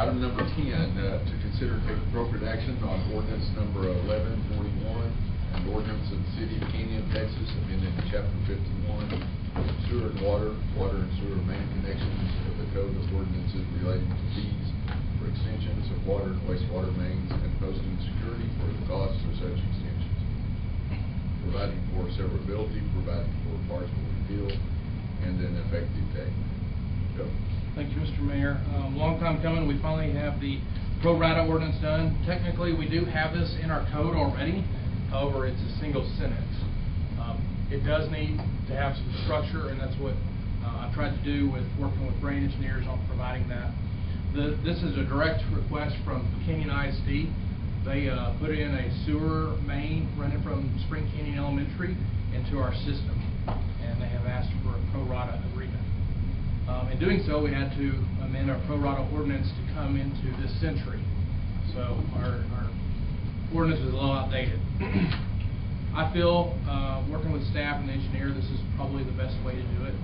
Item number 10, to consider and take appropriate action on ordinance number 1141, an ordinance of the City of Canyon, Texas, amending Chapter 51, sewer and water and sewer main connections of the Code of Ordinances relating to fees for extensions of water and wastewater mains and posting security for the costs of such extensions, providing for severability, providing for partial repeal, and an effective date. Go. Thank you, Mr. Mayor. Long time coming. We finally have the pro rata ordinance done. Technically, we do have this in our code already. However, it's a single sentence. It does need to have some structure, and that's what I've tried to do with working with brain engineers on providing that. This is a direct request from Canyon ISD. They put in a sewer main running from Spring Canyon Elementary into our system, and they have asked for a pro rata agreement. In doing so, we had to amend our pro rata ordinance to come into this century. So our ordinance is a little outdated. I feel, working with staff and the engineer, this is probably the best way to do it.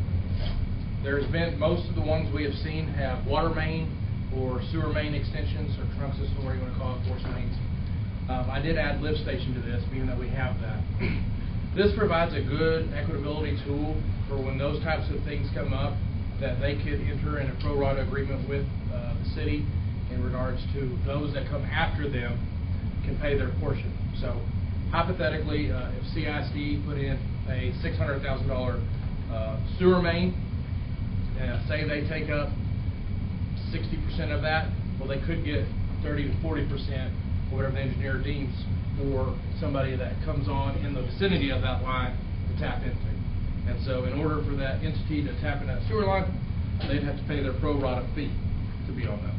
There's been, most of the ones we have seen have water main or sewer main extensions, or trunk system, whatever you want to call it, force mains. I did add lift station to this, being that we have that. This provides a good equitability tool for when those types of things come up, that they could enter in a pro rata agreement with the city in regards to those that come after them can pay their portion. So hypothetically, if CISD put in a $600,000 sewer main, say they take up 60% of that, well, they could get 30 to 40%, or whatever the engineer deems, for somebody that comes on in the vicinity of that line to tap into. And so in order for that entity to tap in that sewer line, they'd have to pay their pro rata fee to be on that.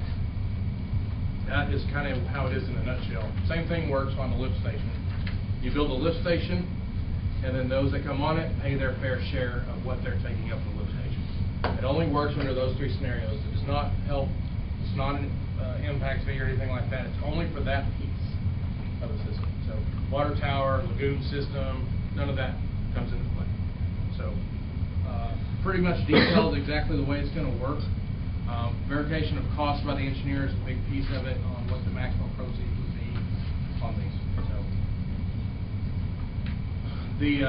That is kind of how it is in a nutshell. Same thing works on the lift station. You build a lift station, and then those that come on it pay their fair share of what they're taking up the lift station. It only works under those three scenarios. It does not help, it's not an impact fee or anything like that. It's only for that piece of the system. So water tower, lagoon system, none of that comes into play. So pretty much detailed exactly the way it's going to work. Verification of cost by the engineer is a big piece of it on what the maximum proceeds would be on these. So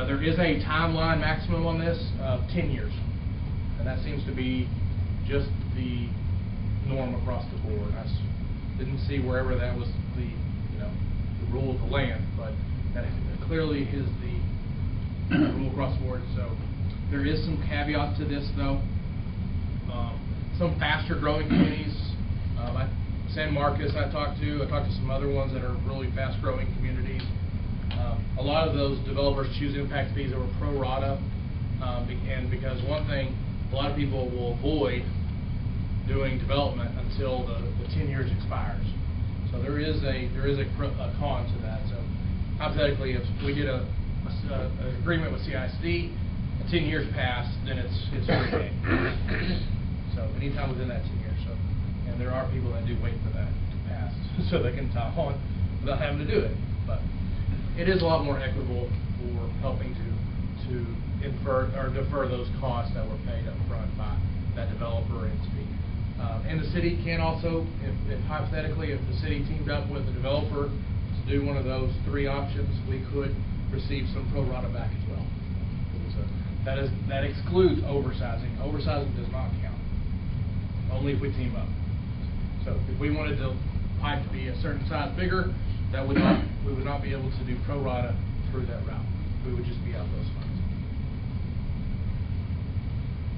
there is a timeline maximum on this of 10 years, and that seems to be just the norm across the board. I didn't see wherever that was the rule of the land, but that clearly is the rule across the board. So there is some caveats to this, though. Some faster growing communities, San Marcos I talked to some other ones that are really fast growing communities. A lot of those developers choose impact fees over pro rata, and because one thing, a lot of people will avoid doing development until the 10 years expires. So there is a con to that. So hypothetically, if we get an agreement with CISD, and 10 years pass, then it's free game. So anytime within that 10 years. So, and there are people that do wait for that to pass so they can tie on without having to do it. But it is a lot more equitable for helping to infer or defer those costs that were paid up front by that developer entity. And the city can also, if hypothetically, if the city teamed up with the developer to do one of those three options, we could receive some pro rata back as well. So that excludes oversizing. Oversizing does not count. Only if we team up. So if we wanted the pipe to be a certain size bigger, that would not we would not be able to do pro rata through that route. We would just be out those funds.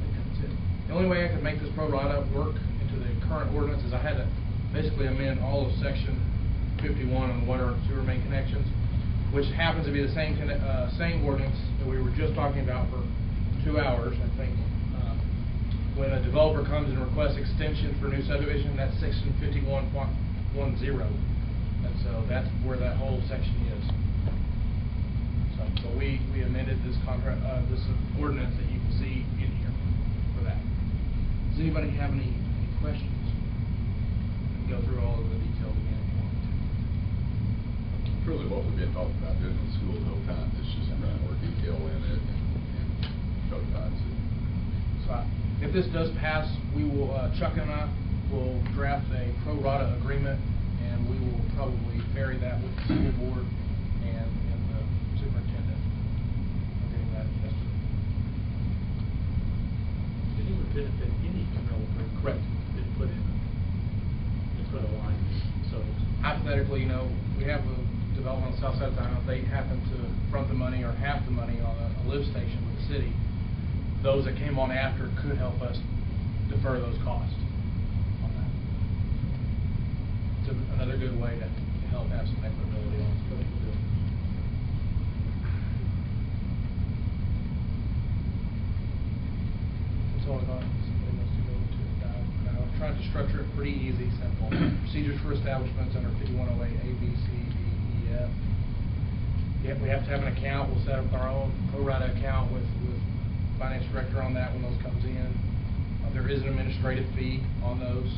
I think that's it. The only way I could make this pro rata work into the current ordinance is I had to basically amend all of section 51 on water and sewer main connections, which happens to be the same ordinance that we were just talking about for 2 hours, I think. When a developer comes and requests extension for a new subdivision, that's section 51.10, and so that's where that whole section is. So we amended this contract, this ordinance that you can see in here for that. Does anybody have any questions? Go through all of the details again if you want to. It's really what we've been talking about doing in school the whole time. It's just more detail in it and codifies it. So if this does pass, we will, Chuck and I will draft a pro rata agreement, and we will probably marry that with the school board and the superintendent. I'm getting that adjusted. It would benefit any developer. Correct. That put in, to put a line, so. Hypothetically, you know, we have a development on the south side of town. If they happen to front the money or half the money on a lift station with the city, those that came on after could help us defer those costs on that. It's another good way to help have some equitability on it. That's all I got. Somebody wants to go into it. I'm trying to structure it pretty easy, simple. Procedures for establishments under 5108 A, B, C, D, E, F. Yeah, we have to have an account. We'll set up our own pro rata account with finance director on that when those comes in. There is an administrative fee on those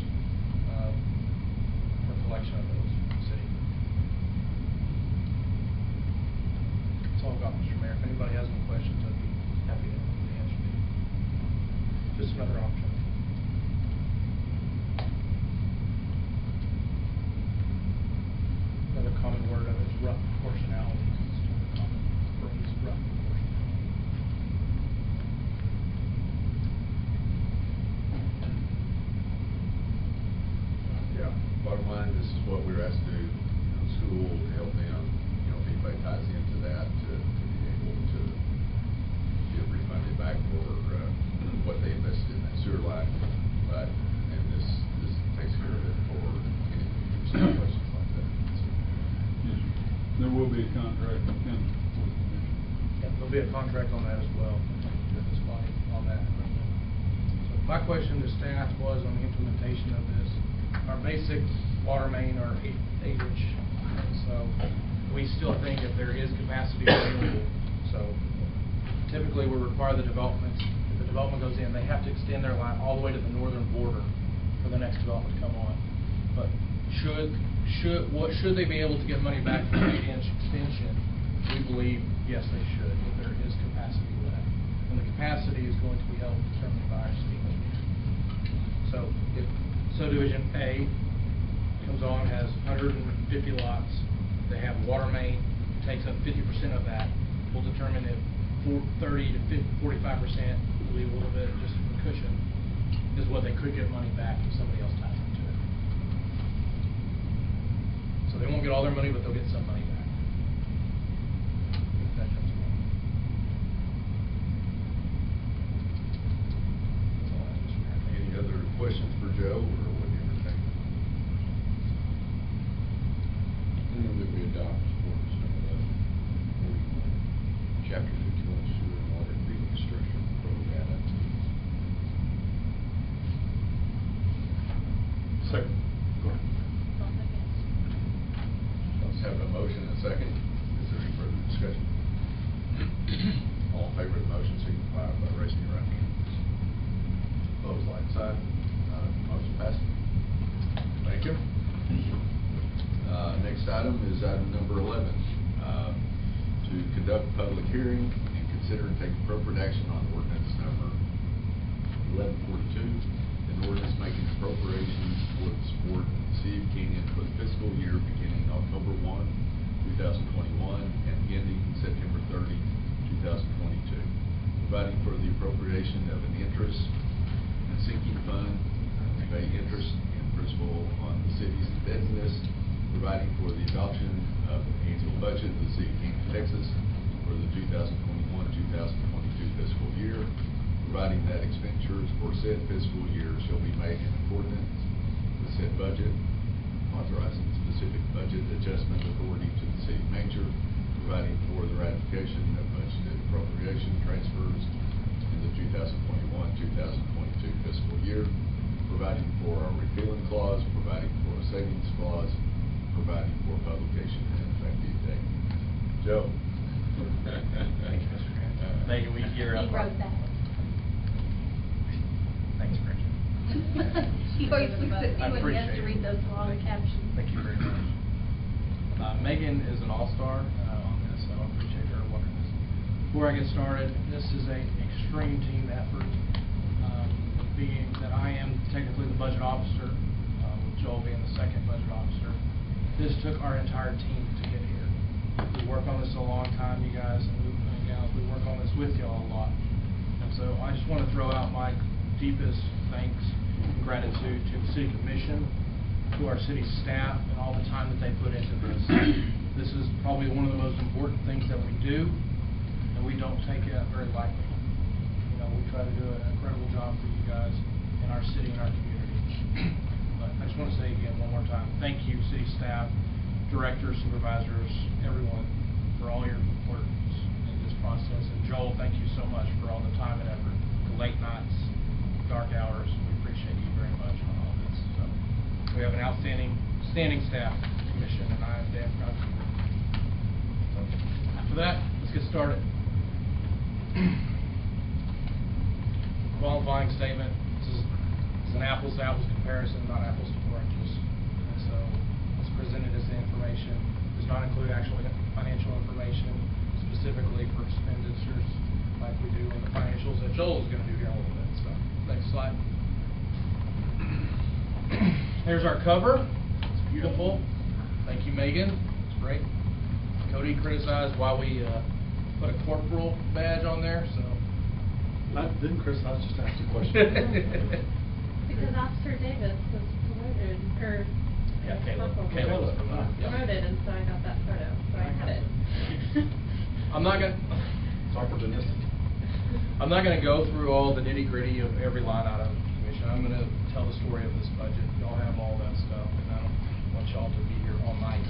for collection of those from the city. That's all I've got, Mr. Mayor. If anybody has any questions, I'd be happy to answer them. Just another option. Another common word of it is rough proportionality. It's another common phrase, rough proportionality. Yeah, bottom line, this is what we were asked to do, school, to help them, if anybody ties into that, to be able to get refunded back for what they invested in that sewer line. But, and this takes care of it for any questions like that. So. Yes, sir. There will be a contract with them for the commission. Yeah, there'll be a contract on that as well, with this body on that. So my question to staff was on the implementation of this. Our basic water main are 8-inch, so we still think if there is capacity available. So typically we require the developments, if the development goes in, they have to extend their line all the way to the northern border for the next development to come on. But should they be able to get money back from the 8-inch extension? We believe yes, they should, if there is capacity left. And the capacity is going to be held determined by our city engineer. So if subdivision A comes on, has 150 lots, they have water main, takes up 50% of that, we'll determine if 30 to 45%, we'll leave a little bit just for cushion, is what they could get money back if somebody else ties into it. So they won't get all their money, but they'll get some money back. If that comes along. That's all I have, Mr. Mayor. Any other questions for Joe, or what do you think? That we adopt ordinance number 1141, chapter 51 sewer and water reconstruction pro rata. Second. Go ahead. Let's have a motion and a second. Is there any further discussion? All in favor of the motion, signify by raising your right hand. Opposed, like sign. Motion passed. Thank you. Next item is item number 11. To conduct public hearing and consider and take appropriate action on ordinance number 1142, an ordinance making appropriations for the support of the City of Canyon for the fiscal year beginning October 1, 2021 and ending September 30, 2022, providing for the appropriation of an interest and sinking fund to pay interest and principal on the city's indebtedness, providing for the adoption of an annual budget of the City of Canyon, Texas for the 2021-2022 fiscal year, providing that expenditures for said fiscal year shall be made in accordance with said budget, authorizing specific budget adjustment authority to the city manager, providing for the ratification of budgeted appropriation transfers in the 2021-2022 fiscal year, providing for a repealing clause, providing for a savings clause, providing for publication and effective date. Joe. Thank you, Mr. Grant. Megan, you're up. He wrote that. Thanks, Bridget. He always looks at I me when he has appreciate to it. read those long captions. Thank you very much. Megan is an all-star on this, so I appreciate her working this. Before I get started, this is an extreme team effort. Being that I am technically the budget officer, Joel being the second budget officer. This took our entire team to get here. We worked on this a long time, you guys and gals. We work on this with y'all a lot. And so I just want to throw out my deepest thanks and gratitude to the City Commission, to our city staff, and all the time that they put into this. This is probably one of the most important things that we do, and we don't take it very lightly. You know, we try to do an incredible job for you guys in our city and our community. But I just want to say again one more time, thank you, city staff, directors, supervisors, everyone, for all your work in this process. And Joel, thank you so much for all the time and effort, the late nights, dark hours. We appreciate you very much on all this. So we have an outstanding staff commission, and I am damn proud of you. So after that, let's get started. Qualifying statement. This is an apples to apples comparison, not apples to oranges. And so it's presented as the information. Does not include actual financial information specifically for expenditures like we do in the financials that Joel is going to do here in a little bit. So next slide. Here's our cover. It's beautiful. Thank you, Megan. It's great. Cody criticized why we put a corporal badge on there. So Didn't Chris, I was just asking a question. Because Officer Davis was promoted, or Yeah, Caleb. corporal Caleb was promoted, and so I got that photo, so I had it. I'm not gonna. It's opportunistic. I'm not gonna go through all the nitty gritty of every line item of the commission. I'm gonna tell the story of this budget. Y'all have all that stuff, and I don't want y'all to be here all night.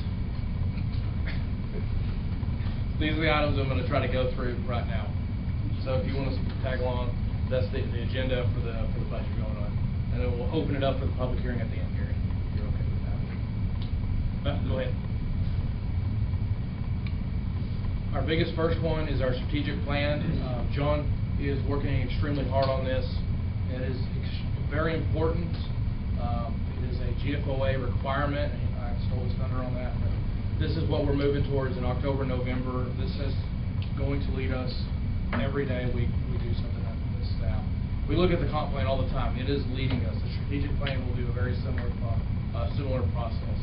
These are the items I'm gonna try to go through right now. So if you want to tag along, that's the agenda for the budget going on, and then we'll open it up for the public hearing at the end here. If you're okay with that? Go ahead. Our biggest first one is our strategic plan. John is working extremely hard on this. It is very important. It is a GFOA requirement. I stole his thunder on that. But this is what we're moving towards in October, November. This is going to lead us every day. We do something like this staff. We look at the comp plan all the time. It is leading us. The strategic plan will do a very similar process.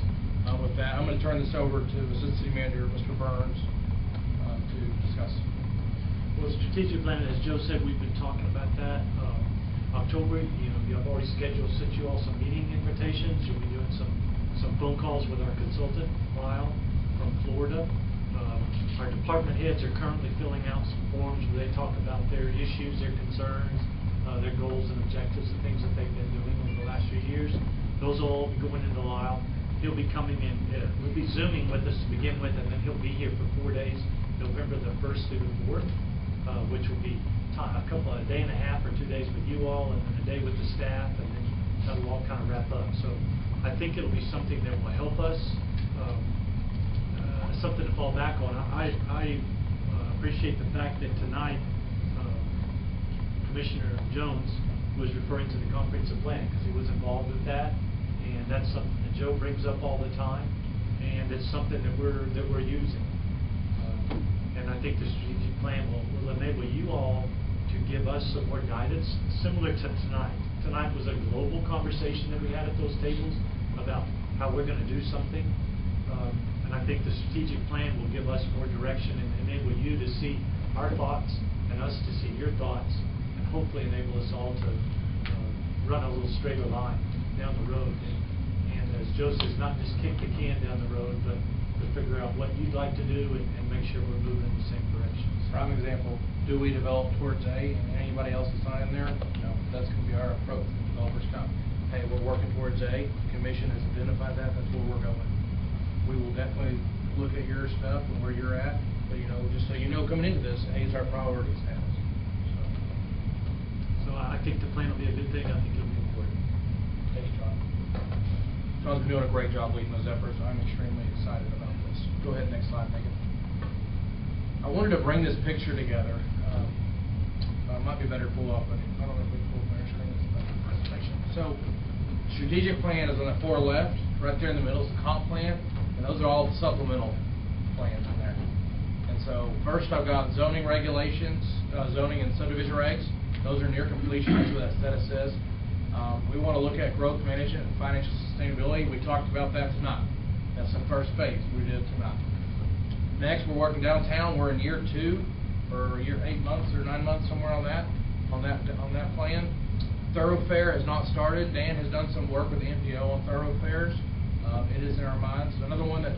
With that, I'm going to turn this over to Assistant City Manager, Mr. Burns, to discuss. Well, the strategic plan, as Joe said, we've been talking about that. October, I've already scheduled, sent you all some meeting invitations. You'll be doing some phone calls with our consultant, Lyle, from Florida. Our department heads are currently filling out some forms where they talk about their issues, their concerns, their goals and objectives, the things that they've been doing over the last few years. Those will all be going into Lyle. He'll be coming in, we'll be Zooming with us to begin with, and then he'll be here for 4 days, November the 1st through the 4th, which will be a day and a half or 2 days with you all, and then a day with the staff, and then that'll all kind of wrap up. So I think it'll be something that will help us. Something to fall back on. I appreciate the fact that tonight Commissioner Jones was referring to the comprehensive plan because he was involved with that, and that's something that Joe brings up all the time, and it's something that we're using. And I think the strategic plan will enable you all to give us some more guidance, similar to tonight. Tonight was a global conversation that we had at those tables about how we're going to do something. And I think the strategic plan will give us more direction and enable you to see our thoughts and us to see your thoughts, and hopefully enable us all to run a little straighter line down the road. And as Joe says, not just kick the can down the road, but to figure out what you'd like to do and make sure we're moving in the same direction. Prime example, do we develop towards A and anybody else is not in there? No, that's going to be our approach. The developers come, hey, we're working towards A. The commission has identified that. That's where we're going. We will definitely look at your stuff and where you're at, but just so you know, coming into this, A is our priority status. So I think the plan will be a good thing. I think it'll be important. Thank you, John. John's been doing a great job leading those efforts. I'm extremely excited about this. Go ahead, next slide, Megan. I wanted to bring this picture together. It might be better to pull off, but I don't know if we can pull up our screen. Presentation. So, strategic plan is on the far left. Right there in the middle is the comp plan. And those are all the supplemental plans in there. And so first I've got zoning regulations, zoning and subdivision regs. Those are near completion. That's what that status says. We want to look at growth management and financial sustainability. We talked about that tonight. That's the first phase we did tonight. Next, we're working downtown. We're in year 2, or year 8 months or 9 months, somewhere on that plan. Thoroughfare has not started. Dan has done some work with the MPO on thoroughfares. It is in our minds. Another one that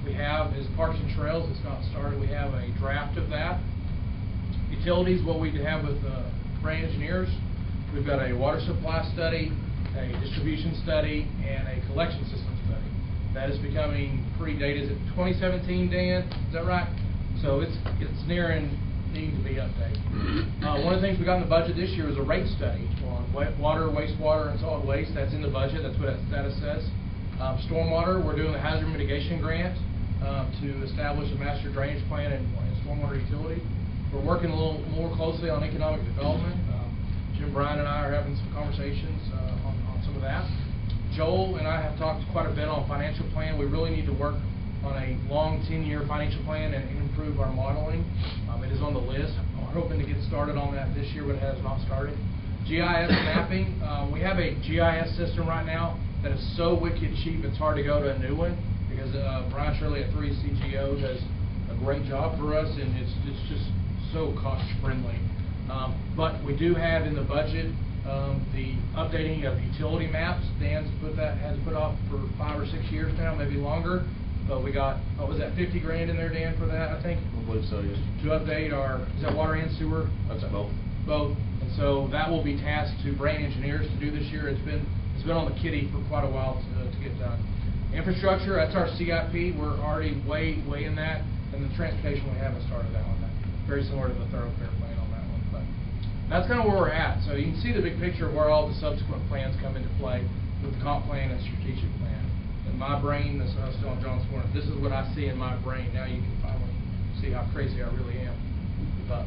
we have is Parks and Trails. It's not started. We have a draft of that. Utilities, what we have with Brand Engineers, we've got a water supply study, a distribution study, and a collection system study. That is becoming pretty dated. Is it 2017, Dan? Is that right? So it's nearing needing to be updated. One of the things we got in the budget this year is a rate study on water, wastewater, and solid waste. That's in the budget. That's what that status says. Stormwater, we're doing the hazard mitigation grant to establish a master drainage plan and stormwater utility. We're working a little more closely on economic development. Jim Bryan and I are having some conversations on some of that. Joel and I have talked quite a bit on financial plan. We really need to work on a long 10-year financial plan and improve our modeling. It is on the list. We're hoping to get started on that this year, but it has not started. GIS mapping. We have a GIS system right now that is so wicked cheap it's hard to go to a new one, because Brian Shirley at 3CGO does a great job for us, and it's just so cost friendly. But we do have in the budget the updating of utility maps. Dan's has put off for 5 or 6 years now, maybe longer. But we got, what was that, 50 grand in there, Dan, for that, I think? I believe so, yes. To update our, is that water and sewer? That's both. Both. And so that will be tasked to Brand Engineers to do this year. It's been on the kitty for quite a while to get done. Infrastructure, that's our CIP. We're already way in that. And the transportation, we haven't started that one. Very similar to the thoroughfare plan on that one. But that's kind of where we're at. So you can see the big picture of where all the subsequent plans come into play with the comp plan and strategic plan. In my brain, as I was telling John this morning, this is what I see in my brain. Now you can finally see how crazy I really am. But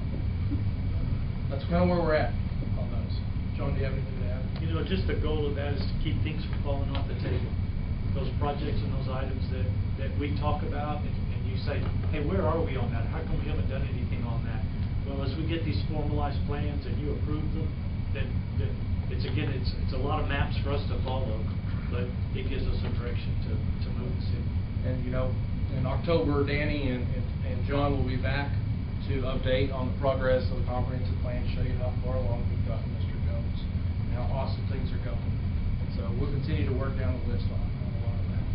that's kind of where we're at on those. John, do you have anything to add? You know, just the goal of that is to keep things from falling off the table. Those projects and those items that we talk about, and you say, hey, where are we on that? How come we haven't done anything on that? Well, as we get these formalized plans and you approve them, then it's a lot of maps for us to follow, but it gives us a direction to move the city. And you know, in October, Danny and John will be back to update on the progress of the comprehensive plan, show you how far along we've gotten, Mr. Jones, and how awesome things are going. And so we'll continue to work down the list on a lot of that.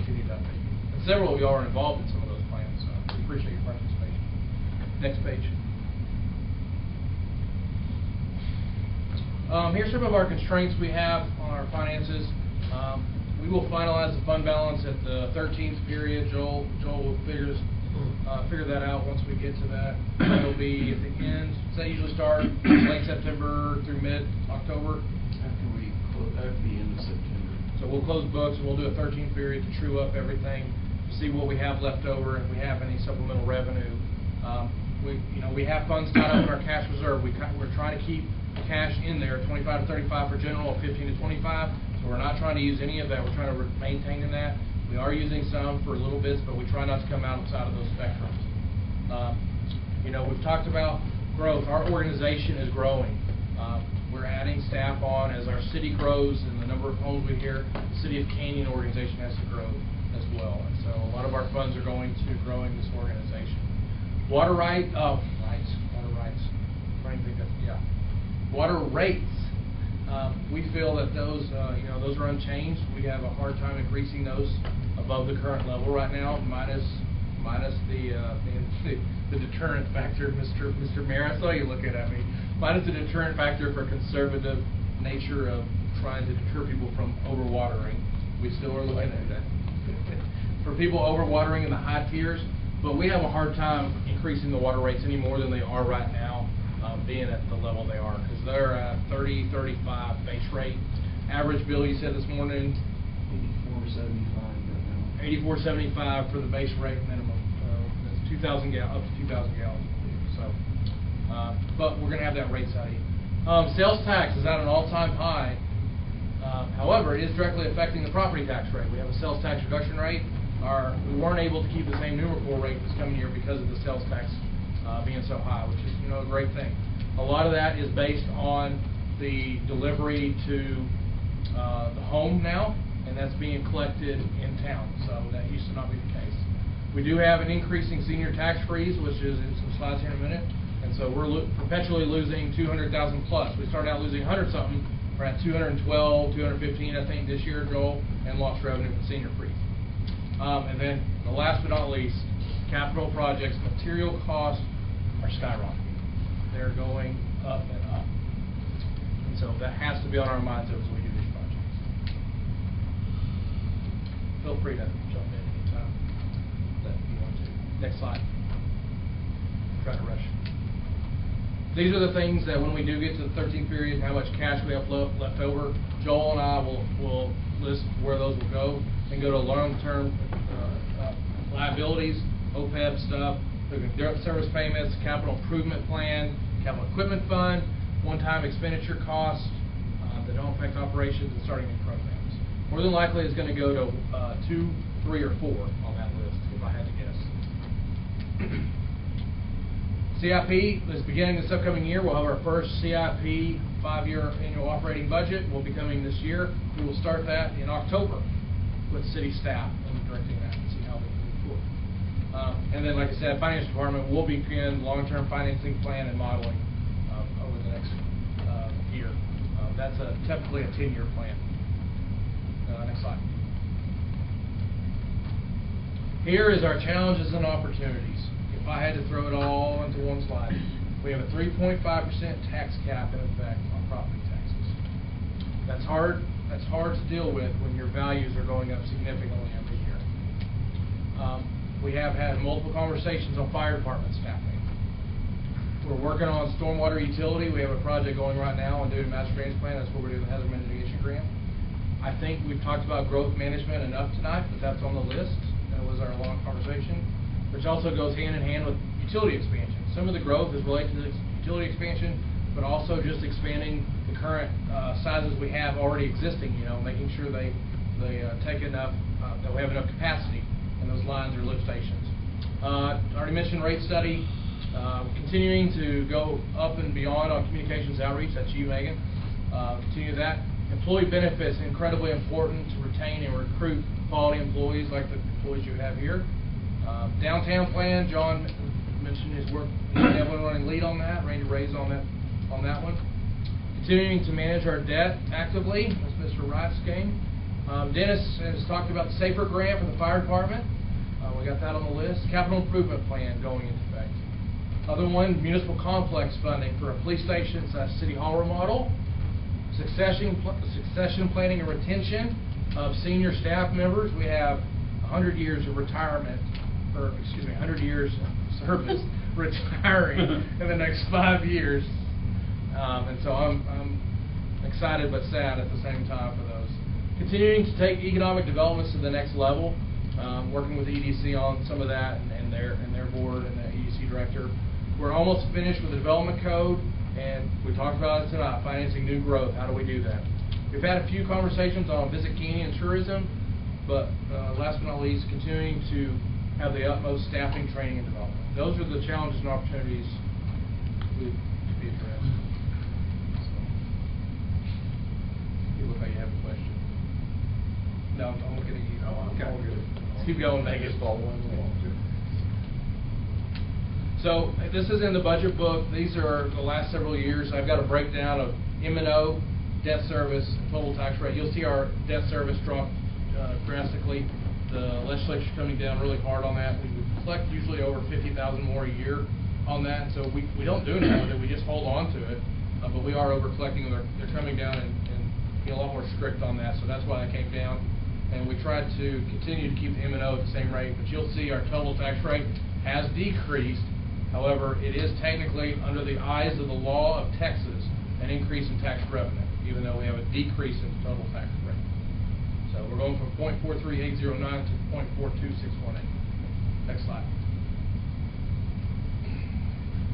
Continue to update you. And several of you are involved in some of those plans, so we appreciate your participation. Next page. Here's some of our constraints we have on our finances. We will finalize the fund balance at the 13th period. Joel will figure that out once we get to that. It'll be at the end. Does that usually start late September through mid-October? After the end of September. So we'll close books and we'll do a 13th period to true up everything, see what we have left over, and if we have any supplemental revenue. We have funds tied up in our cash reserve. We're trying to keep cash in there, 25 to 35 for general, 15 to 25. So we're not trying to use any of that. We're trying to maintain in that. We are using some for little bits, but we try not to come outside of those spectrums. We've talked about growth. Our organization is growing. We're adding staff on as our city grows and the number of homes we hear. The City of Canyon organization has to grow as well. And so a lot of our funds are going to growing this organization. Water rates. Water rates. We feel that those are unchanged. We have a hard time increasing those above the current level right now, minus the deterrent factor, Mr. Mayor. I saw you looking at me. Minus the deterrent factor for conservative nature of trying to deter people from overwatering. We still are looking at that. For people overwatering in the high tiers, but we have a hard time increasing the water rates any more than they are right now, being at the level they are, because they're at 30, 35 base rate. Average bill, you said this morning? $84.75 right now. $84.75 for the base rate minimum. That's 2,000 up to 2,000 gallons, I believe. So, but we're going to have that rate study. Sales tax is at an all-time high. However, it is directly affecting the property tax rate. We have a sales tax reduction rate. We weren't able to keep the same numeracle rate this coming year because of the sales tax being so high, which is a great thing. A lot of that is based on the delivery to the home now, and that's being collected in town, so that used to not be the case. We do have an increasing senior tax freeze, which is in some slides here in a minute, and so we're perpetually losing 200,000 plus. We started out losing 100 something, we're at 212, 215 I think this year, Joel, and lost revenue from senior freeze. And then the last but not least, capital projects, material costs are skyrocketing. They're going up and up. And so that has to be on our minds as we do these projects. Feel free to jump in anytime that you want to. Next slide. Try to rush. These are the things that when we do get to the 13th period, how much cash we have left over, Joel and I will list where those will go and go to long-term liabilities, OPEB stuff, direct service payments, capital improvement plan, capital equipment fund, one-time expenditure costs that don't affect operations and starting new programs. More than likely it's going to go to 2, 3, or 4 on that list, if I had to guess. CIP is beginning this upcoming year. We'll have our first CIP 5-year annual operating budget. Will be coming this year. We will start that in October with city staff and directing that and see how we can move forward. And then, like I said, Finance Department will begin long-term financing plan and modeling over the next year. That's typically a 10-year plan. Next slide. Here is our challenges and opportunities. If I had to throw it all into one slide, we have a 3.5% tax cap in effect on property taxes. That's hard to deal with when your values are going up significantly every year. We have had multiple conversations on fire department staffing. We're working on stormwater utility. We have a project going right now on doing a master drainage plan. That's where we're doing the hazard mitigation grant. I think we've talked about growth management enough tonight, but that's on the list. That was our long conversation, which also goes hand in hand with utility expansion. Some of the growth is related to the utility expansion, but also just expanding the current sizes we have already existing, making sure they take enough, that we have enough capacity in those lines or lift stations. Already mentioned rate study, continuing to go up and beyond on communications outreach. That's you, Megan. Continue that. Employee benefits, incredibly important to retain and recruit quality employees like the employees you have here. Downtown plan, John mentioned his work. Evelyn running lead on that. Randy Ray's on that one. Continuing to manage our debt actively. That's Mr. Wright's game. Dennis has talked about the SAFER grant for the fire department. We got that on the list. Capital improvement plan going into effect. Other one, municipal complex funding for a police station / city hall remodel. Succession planning and retention of senior staff members. We have 100 years of retirement, 100 years of service retiring in the next 5 years. And so I'm excited but sad at the same time for those. Continuing to take economic developments to the next level, working with EDC on some of that and their board and the EDC director. We're almost finished with the development code, and we talked about it tonight, financing new growth. How do we do that? We've had a few conversations on Visit Canyon tourism, but last but not least, continuing to have the utmost staffing, training, and development. Those are the challenges and opportunities to be addressed. You look like you have a question. No, I'm looking at you. Oh, okay. All good. Let's keep going, Megan. Just following along, too. So this is in the budget book. These are the last several years. I've got a breakdown of M&O, debt service, and total tax rate. You'll see our debt service drop drastically. The legislature's coming down really hard on that. We collect usually over $50,000 more a year on that. So we don't do anything with it. We just hold on to it. But we are over collecting. They're coming down and being a lot more strict on that. So that's why that came down. And we tried to continue to keep the M&O at the same rate. But you'll see our total tax rate has decreased. However, it is technically, under the eyes of the law of Texas, an increase in tax revenue, even though we have a decrease in the total tax rate. So we're going from 0.43809 to 0.42618. Next slide.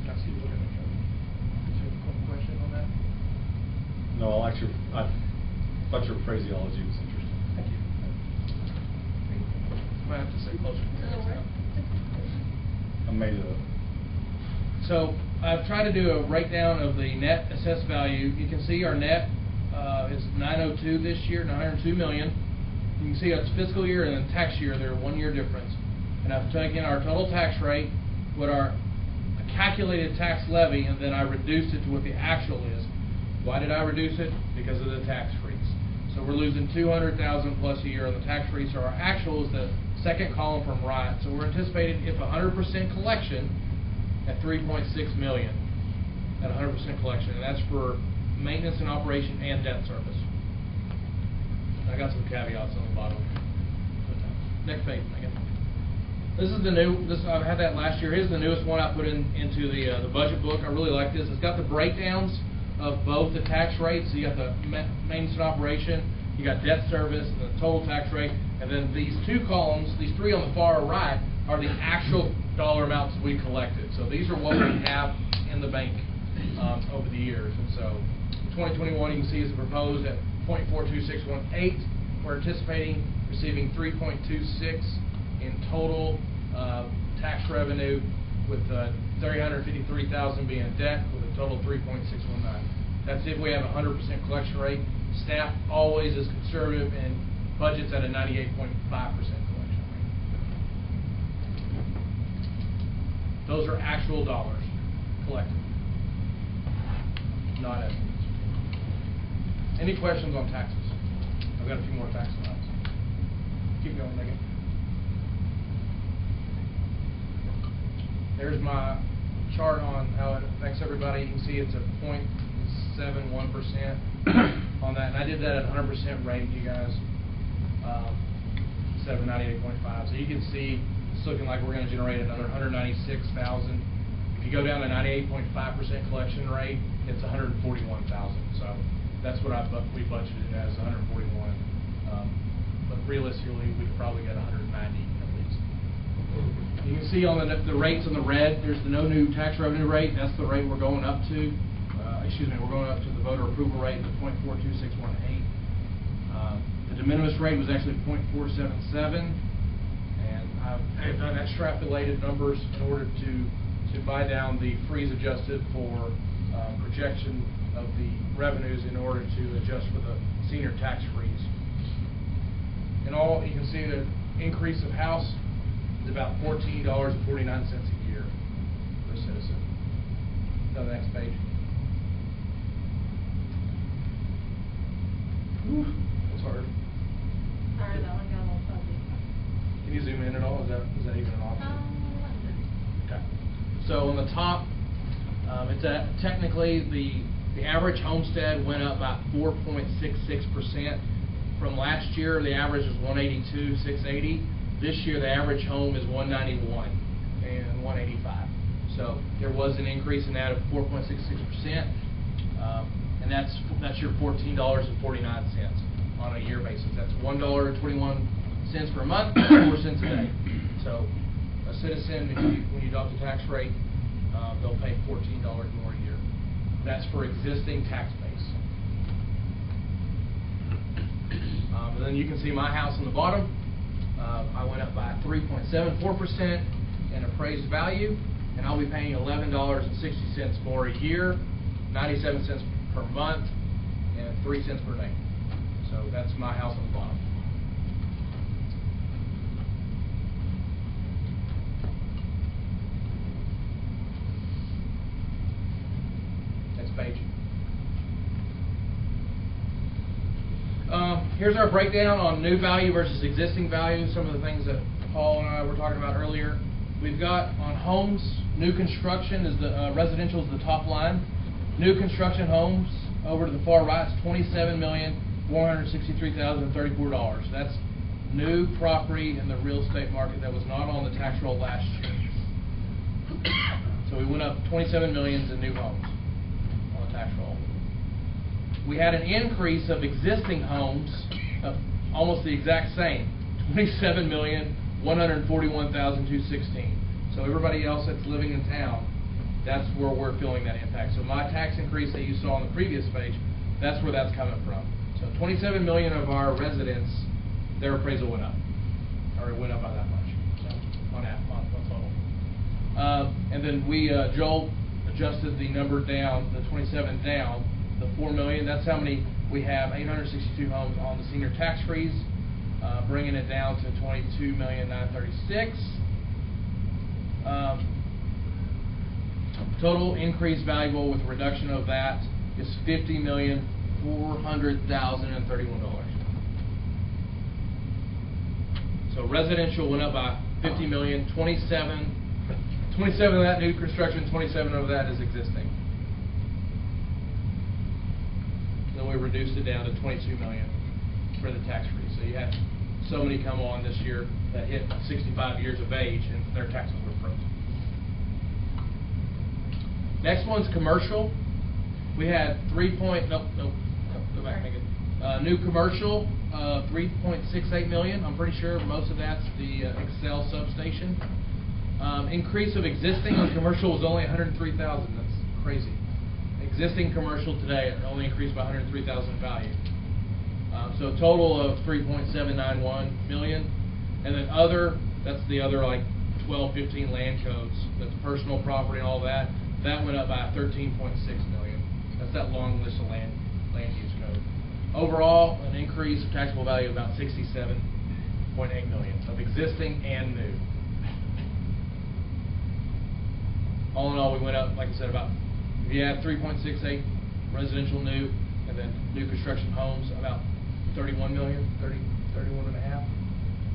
I see you looking at each other. Is there a question on that? No, actually, I thought your phraseology was interesting. Thank you. I might have to say closer to the next time. I made it up. So I've tried to do a breakdown of the net assessed value. You can see our net is 902 this year, 902 million. You can see it's fiscal year and then tax year, they're a 1 year difference. And I've taken our total tax rate, what our calculated tax levy, and then I reduced it to what the actual is. Why did I reduce it? Because of the tax freeze. So we're losing 200,000 plus a year on the tax freeze. So our actual is the second column from right. So we're anticipating if 100% collection at 3.6 million at 100% collection, and that's for maintenance and operation and debt service. I got some caveats on the bottom. Next page, Megan. This is the new. I've had that last year. Here's the newest one I put into the budget book. I really like this. It's got the breakdowns of both the tax rates. So you got the maintenance and operation, you got debt service, and the total tax rate, and then these two columns, these three on the far right, are the actual dollar amounts we collected. So these are what we have in the bank over the years. And so 2021, you can see is proposed at 0.42618. We're anticipating receiving 3.26 in total tax revenue, with 353,000 being debt, with a total of 3.619. That's if we have a 100% collection rate. Staff always is conservative and budgets at a 98.5% collection rate. Those are actual dollars collected, not estimates. Any questions on taxes? I've got a few more tax slides. Keep going, Megan. There's my chart on how it affects everybody. You can see it's a 0.71% on that, and I did that at 100% rate, you guys. 798.5. So you can see it's looking like we're going to generate another 196,000. If you go down to 98.5% collection rate, it's 141,000. So that's what we budgeted as 141. But realistically, we could probably get 190 at least. You can see on the rates in the red, there's the no new tax revenue rate. That's the rate we're going up to. We're going up to the voter approval rate of 0.42618. The de minimis rate was actually 0.477, and I've done extrapolated numbers in order to buy down the freeze adjusted for projection of the revenues in order to adjust for the senior tax freeze. In all, you can see the increase of house is about $14.49 a year per citizen. Go to the next page. Whew, that's hard. Sorry, that one got a little fuzzy. Can you zoom in at all? Is that even an option? Okay. So on the top, it's technically the average homestead went up by 4.66%. From last year, the average was 182,680. This year, the average home is 191 and 185. So there was an increase in that of 4.66%, and that's your $14.49 on a year basis. That's $1.21 per month, 4 cents a day. So a citizen, when you adopt the tax rate, they'll pay $14 more a year. That's for existing tax base. And then you can see my house on the bottom. I went up by 3.74% in appraised value, and I'll be paying $11.60 more a year, 97 cents per month, and 3 cents per day. So that's my house on the bottom. Next page. Here's our breakdown on new value versus existing value, some of the things that Paul and I were talking about earlier. We've got on homes, new construction is the residential is the top line. New construction homes over to the far right is $27,163,034. That's new property in the real estate market that was not on the tax roll last year. So we went up 27 million in new homes on the tax roll. We had an increase of existing homes of almost the exact same, 27,141,216. So everybody else that's living in town, that's where we're feeling that impact. So my tax increase that you saw on the previous page, that's where that's coming from. So 27 million of our residents, their appraisal went up, or it went up by that much. So on total. And then Joel adjusted the number down, the 27 down, the 4 million. That's how many we have. 862 homes on the senior tax freeze, bringing it down to 22,936,000. Total increase valuable with a reduction of that is $50,400,031. So residential went up by 50 million, 27 of that new construction, 27 of that is existing. Then we reduced it down to 22 million for the tax free. So you had so many come on this year that hit 65 years of age and their taxes were frozen. Next one's commercial. We had go back, make it. New commercial, 3.68 million. I'm pretty sure most of that's the Excel substation. Increase of existing on commercial was only 103,000. That's crazy. Existing commercial today only increased by 103,000 value. So a total of 3.791 million. And then other, that's the other like 12, 15 land codes. That's personal property and all that. That went up by 13.6 million. That's that long list of land use code. Overall, an increase of taxable value of about 67.8 million of existing and new. All in all, we went up, like I said, about, if you add 3.68 residential new, and then new construction homes, about 31 million, 31 and a half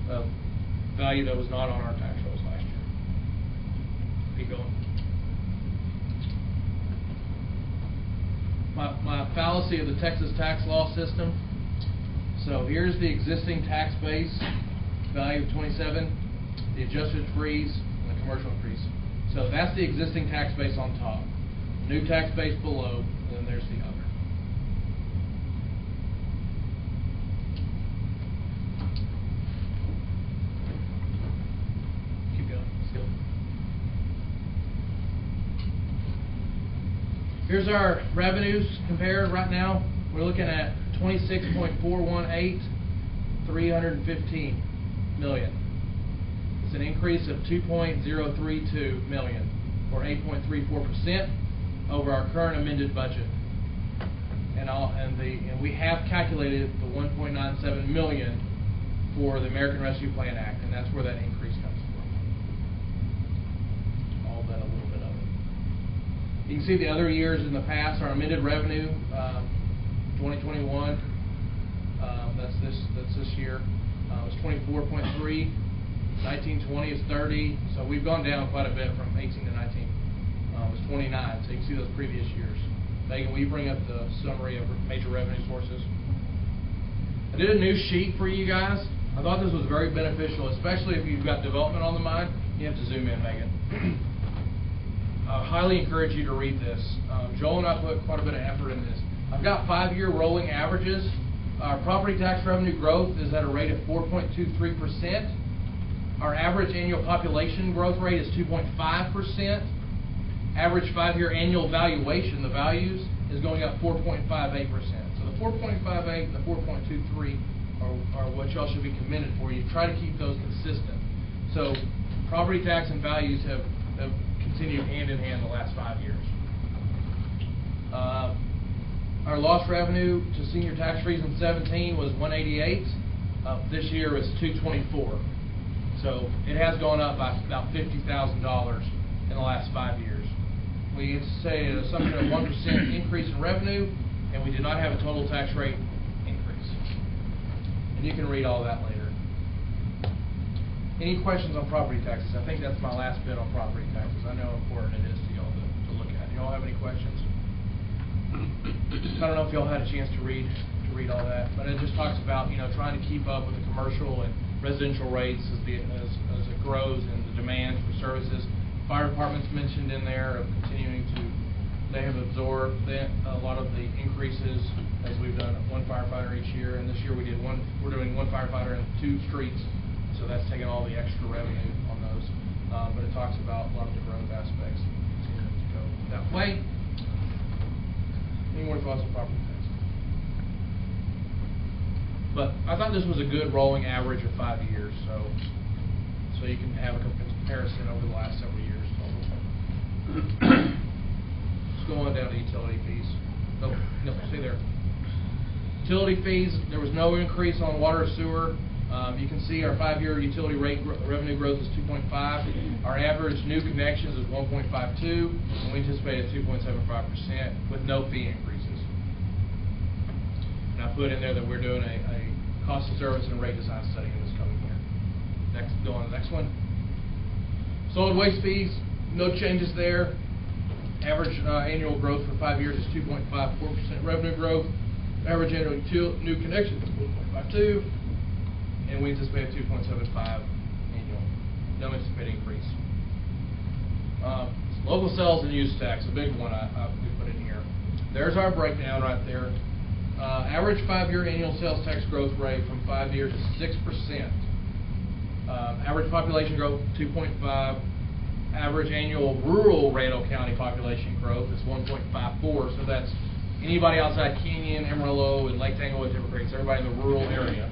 of value that was not on our tax rolls last year. Keep going. My fallacy of the Texas tax law system. So here's the existing tax base, value of 27, the adjusted freeze, and the commercial increase. So that's the existing tax base on top. New tax base below, and then there's the other. Keep going, still. Here's our revenues compared right now. We're looking at 26.418, 315 million. It's an increase of 2.032 million, or 8.34% over our current amended budget. And we have calculated the 1.97 million for the American Rescue Plan Act, and that's where that increase comes from. All but a little bit of it. You can see the other years in the past, our amended revenue, 2021, that's this year, was 24.3. 1920 is 30, so we've gone down quite a bit from 18 to 19. It was 29, so you can see those previous years. Megan, will you bring up the summary of major revenue sources? I did a new sheet for you guys. I thought this was very beneficial, especially if you've got development on the mind. You have to zoom in, Megan. I highly encourage you to read this. Joel and I put quite a bit of effort in this. I've got 5-year rolling averages. Our property tax revenue growth is at a rate of 4.23%. Our average annual population growth rate is 2.5%. Average 5-year annual valuation, the values, is going up 4.58%. So the 4.58 and the 4.23 are what y'all should be commended for. You try to keep those consistent. So property tax and values have continued hand in hand the last 5 years. Our lost revenue to senior tax freeze in 17 was 188. This year is 224. So it has gone up by about $50,000 in the last 5 years. We say an assumption of 1% increase in revenue, and we did not have a total tax rate increase. And you can read all that later. Any questions on property taxes? I think that's my last bit on property taxes. I know how important it is to y'all to look at. Y'all have any questions? I don't know if y'all had a chance to read all that, but it just talks about trying to keep up with the commercial and residential rates as it grows and the demand for services. Fire department's mentioned in there of continuing to, they have absorbed a lot of the increases as we've done one firefighter each year, and this year we're doing one firefighter in 2 streets, so that's taking all the extra revenue on those. But it talks about a lot of the growth aspects continuing to go that way. Any more thoughts on property tax? But I thought this was a good rolling average of 5 years, so you can have a comparison over the last several years. go on down to utility fees. No, stay there. Utility fees, there was no increase on water or sewer. You can see our 5-year utility rate revenue growth is 2.5. Our average new connections is 1.52, and we anticipate a 2.75% with no fee increases. And I put in there that we're doing a cost of service and rate design study in this coming year. Next, go on to the next one. Solid waste fees, no changes there. Average annual growth for 5 years is 2.54% revenue growth. Average annual new connections is 1.52, and we anticipate a 2.75 annual. No anticipated increase. Local sales and use tax, a big one we put in here. There's our breakdown right there. Average 5-year annual sales tax growth rate from 5 years is 6%. Average population growth 2.5. Average annual rural Randall County population growth is 1.54. So that's anybody outside Kenyon, Amarillo, and Lake Tanglewood, Timber Creek, everybody in the rural area.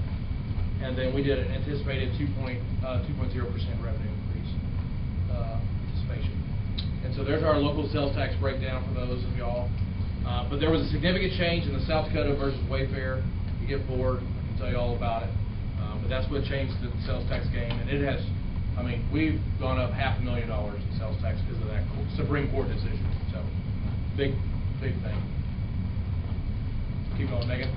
And then we did an anticipated 2.0% revenue increase anticipation. And so there's our local sales tax breakdown for those of y'all. But there was a significant change in the South Dakota versus Wayfair. You get bored, I can tell you all about it. But that's what changed the sales tax game, and it has. I mean, we've gone up $500,000 in sales tax because of that Supreme Court decision. So, big thing. Keep going, Megan.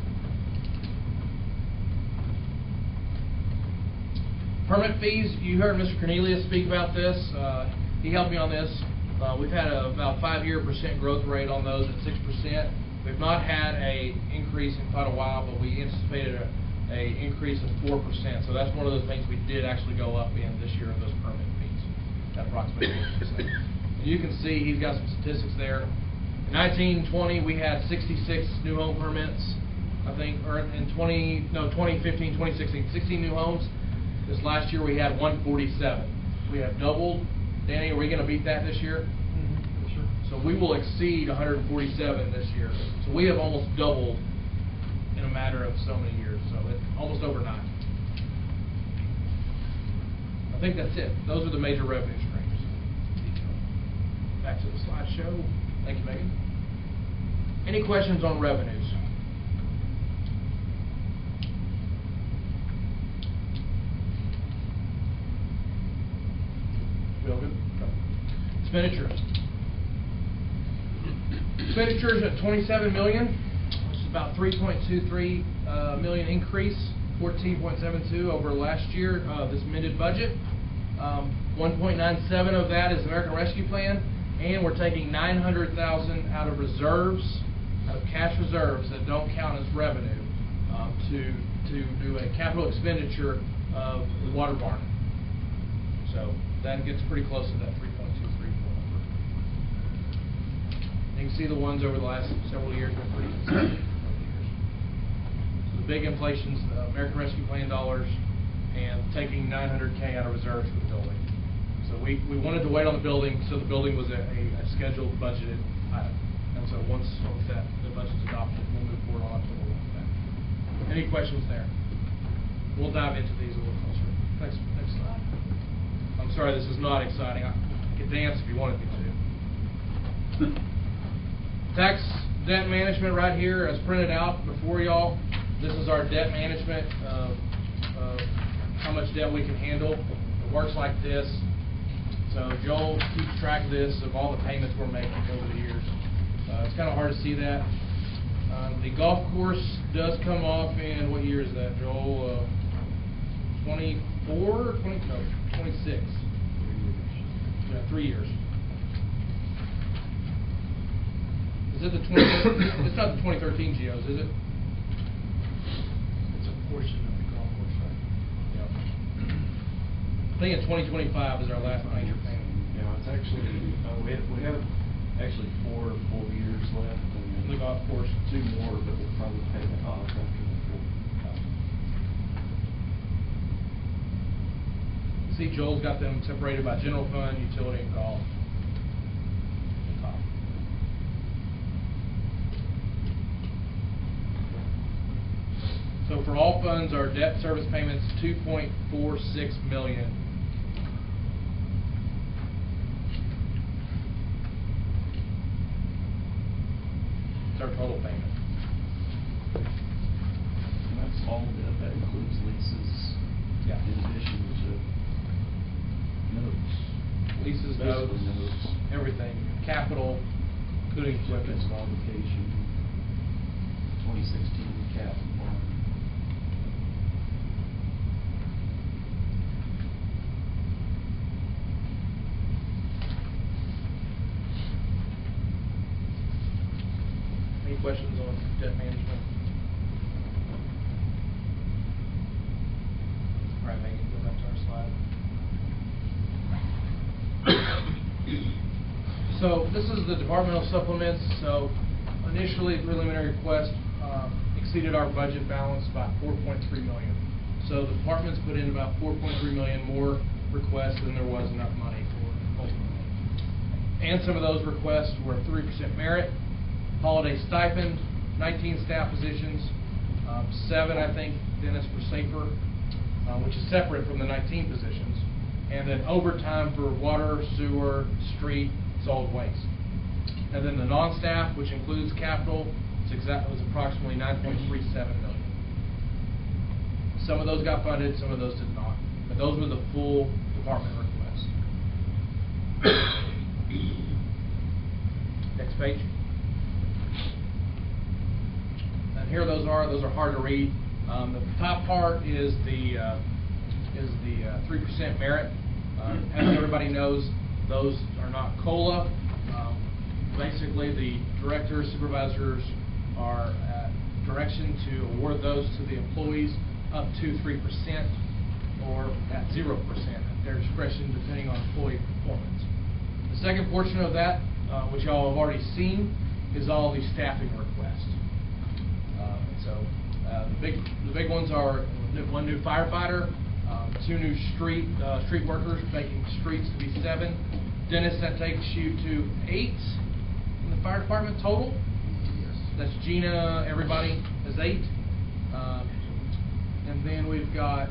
Permit fees. You heard Mr. Cornelius speak about this. He helped me on this. We've had about 5-year % growth rate on those at 6%. We've not had a increase in quite a while, but we anticipated a increase of 4%. So that's one of those things we did actually go up in this year in those permit fees, at approximately 4%. You can see he's got some statistics there. In 1920 we had 66 new home permits, I think, or in 2015, 2016, 16 new homes. This last year we had 147. We have doubled. Danny, are we going to beat that this year? Mm-hmm. Sure. So we will exceed 147 this year. So we have almost doubled in a matter of so many years. So it's almost overnight. I think that's it. Those are the major revenue streams. Back to the slideshow. Thank you, Megan. Any questions on revenues? We all good? Expenditures. Expenditures at $27 million, which is about $3.23 million increase, 14.72 over last year. This amended budget. 1.97 of that is American Rescue Plan, and we're taking $900,000 out of reserves, out of cash reserves that don't count as revenue, to do a capital expenditure of the water barn. So that gets pretty close to that 3.234 number. You can see the ones over the last several years have been pretty consistent over the years. So the big inflation's the American Rescue Plan dollars and taking $900K out of reserves for the building. So we wanted to wait on the building, so the building was a scheduled budgeted item. And so once that the budget's adopted, we'll move forward on October 1 with that. Any questions there? We'll dive into these a little closer. Next slide. I'm sorry, this is not exciting. I could dance if you wanted me to. Tax debt management right here, as printed out before y'all. This is our debt management of how much debt we can handle. It works like this. So Joel keeps track of this, of all the payments we're making over the years. It's kind of hard to see that. The golf course does come off in, what year is that, Joel? 24? 26. Yeah, 3 years. Is it the 20? It's not the 2013 GOs, is it? It's a portion of the golf course, right? Yeah. I think in 2025 is our last major payment. Yeah, it's actually, we have actually 4 full years left, and The golf course. 2 more, but we'll probably pay that off after the 4. See, Joel's got them separated by general fund, utility, and golf. So for all funds, our debt service payments $2.46 million. It's our total payment. And that's all, that includes leases. Yeah. In addition to notes. Leases, Basically notes, everything, capital, including equipment. Certificates of obligation, 2016 cap bond. Any questions on debt management? All right, Megan, go back to our slide. So this is the departmental supplements. So initially, preliminary request exceeded our budget balance by 4.3 million. So the departments put in about 4.3 million more requests than there was enough money for ultimately. And some of those requests were 3% merit, holiday stipend, 19 staff positions, 7, I think, dentists for safer, which is separate from the 19 positions, and then overtime for water, sewer, street, solid waste. And then the non-staff, which includes capital, was approximately 9.37 million. Some of those got funded, some of those did not. But those were the full department requests. Next page. And here those are hard to read. The top part is the 3% merit. As everybody knows, those are not COLA. Basically, the directors, supervisors are at direction to award those to the employees up to 3% or at 0% at their discretion, depending on employee performance. The second portion of that, which y'all have already seen, is all the staffing requests. The big ones are one new firefighter, 2 new street workers, making streets to be 7. Dentists, that takes you to 8 in the fire department total. Yes. That's Gina, everybody is 8. And then we've got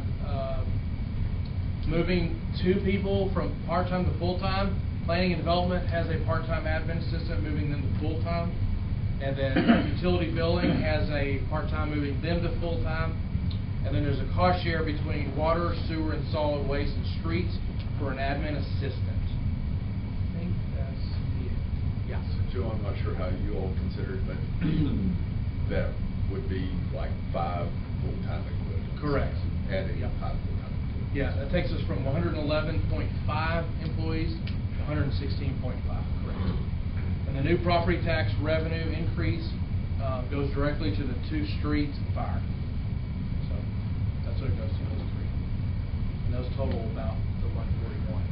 moving 2 people from part-time to full-time. Planning and development has a part-time admin assistant, moving them to full-time. And then utility billing has a part-time, moving them to full-time. And then there's a cost share between water, sewer, and solid waste and streets for an admin assistant. I think that's it. Yeah. So Joe, I'm not sure how you all consider it, but that would be like 5 full-time equivalents. Correct. Adding Yep. 5 full-time equivalents. Yeah, that takes us from 111.5 employees to 116.5. Correct. And the new property tax revenue increase goes directly to the 2 streets and fire. So that's what it goes to, those 3. And those total about the 141.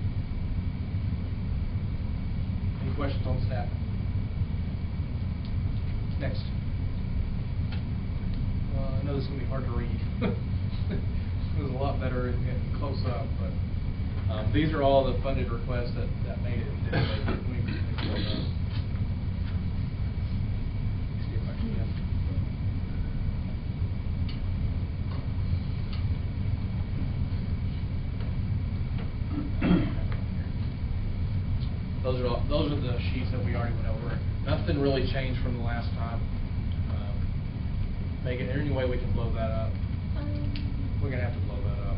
Any questions on staff? Next. I know this is going to be hard to read. It was a lot better in close up, but these are all the funded requests that made it and didn't make it. Let me pull it up. See if I can get. Those are the sheets that we already went over. Nothing really changed from the last time. Megan, is there any way we can blow that up? We're gonna have to blow that up.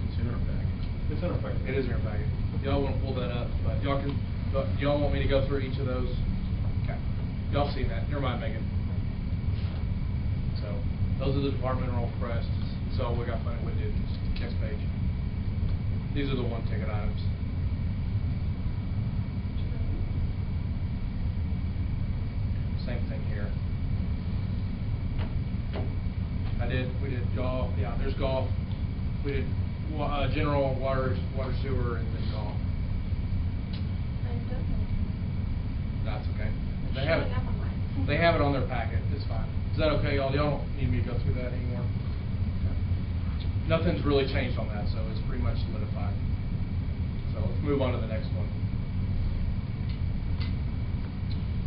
It's in our packet. It's in our packet. It is in our packet. Y'all want to pull that up, but y'all want me to go through each of those? Okay. Y'all seen that? Never mind, Megan. So those are the departmental requests. So we got funded with it. Next page. These are the 1-ticket items. Same thing here. We did golf. Yeah, there's golf. We did general water, sewer, and then golf. That's okay. They have it on their packet. It's fine. Is that okay, y'all? Y'all don't need me to go through that anymore? Okay. Nothing's really changed on that, so it's pretty much solidified. So let's move on to the next one.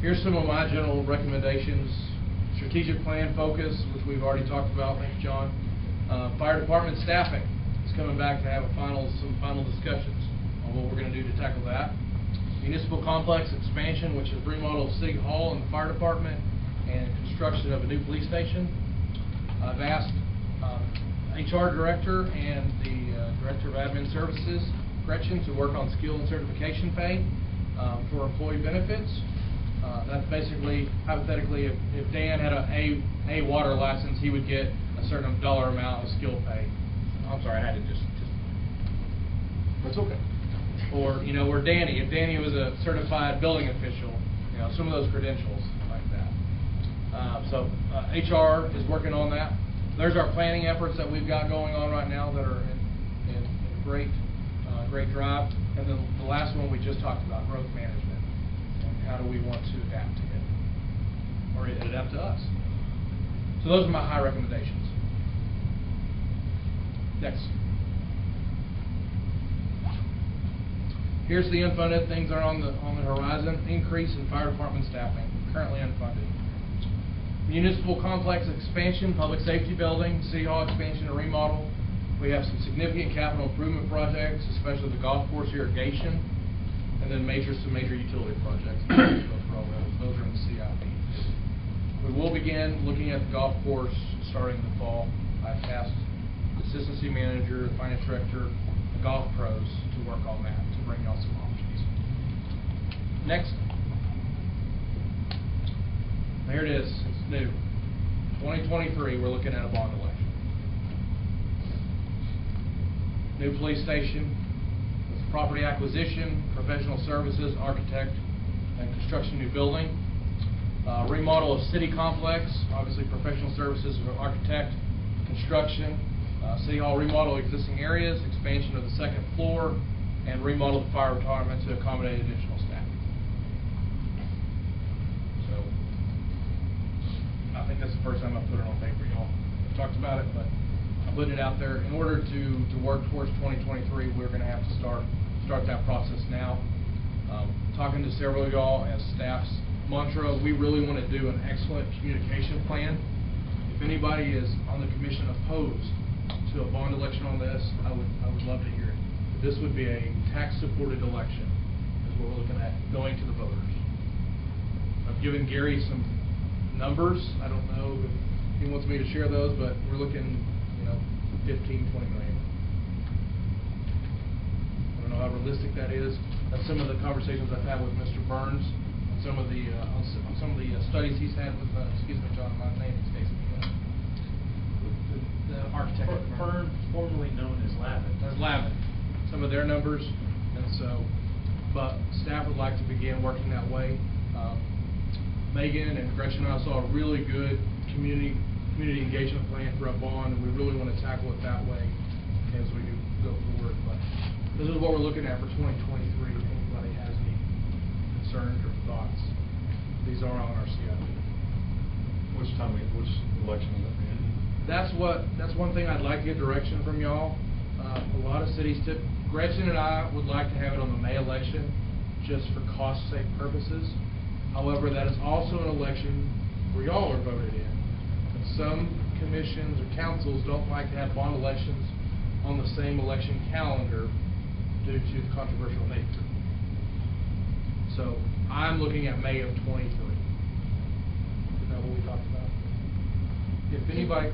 Here's some of my general recommendations. Strategic plan focus, which we've already talked about. Thanks, John. Fire department staffing is coming back to have some final discussions on what we're going to do to tackle that. Municipal complex expansion, which is remodel of City Hall and the Fire Department, and construction of a new police station. I've asked HR Director and the Director of Admin Services, Gretchen, to work on skill and certification pay for employee benefits. That's basically, hypothetically, if Dan had a water license, he would get a certain dollar amount of skill pay. I'm sorry, I had to just. That's okay. Or, you know, or Danny, if Danny was a certified building official, you know, some of those credentials like that. HR is working on that. There's our planning efforts that we've got going on right now that are in great drive. And then the last one we just talked about, growth management. And how do we want to adapt to it? Or it adapt to us? So those are my high recommendations. Next. Here's the unfunded things that are on the horizon. Increase in fire department staffing, currently unfunded. Municipal complex expansion, public safety building, City Hall expansion and remodel. We have some significant capital improvement projects, especially the golf course irrigation, and then some major utility projects. Those are in the CIP. We will begin looking at the golf course starting in the fall. I've tasked the assistant city manager, the finance director, the golf pros to work on that, to bring y'all some options. Next. There it is. It's new. 2023, we're looking at a bond election. New police station, with property acquisition, professional services, architect, and construction new building. Remodel of city complex, obviously professional services, architect, construction. City Hall remodel existing areas, expansion of the second floor, and remodel the fire department to accommodate additional staff. So, I think that's the first time I've put it on paper, y'all. I've talked about it, but I'm putting it out there. In order to work towards 2023, we're going to have to start that process now. Talking to several of y'all as staff's mantra, we really want to do an excellent communication plan. If anybody is on the commission opposed to a bond election on this, I would love to hear it. This would be a tax-supported election, is what we're looking at, going to the voters. I've given Gary some numbers. I don't know if he wants me to share those, but we're looking, 15, 20 million. I don't know how realistic that is. That's some of the conversations I've had with Mr. Burns, on some of the studies he's had with, excuse me, John, my name escapes me. The architect Firm formerly known as Lavin. As Lavin. Some of their numbers, and so, but staff would like to begin working that way. Megan and Gretchen and I saw a really good community engagement plan for a bond, and we really want to tackle it that way as we go forward. But this is what we're looking at for 2023. If anybody has any concerns or thoughts, these are on our CIP. Which election is that? That's one thing I'd like to get direction from y'all. A lot of cities Gretchen and I would like to have it on the May election, just for cost sake purposes. However, that is also an election where y'all are voted in. And some commissions or councils don't like to have bond elections on the same election calendar due to the controversial nature. So I'm looking at May of 23. Is that what we talked about? If anybody...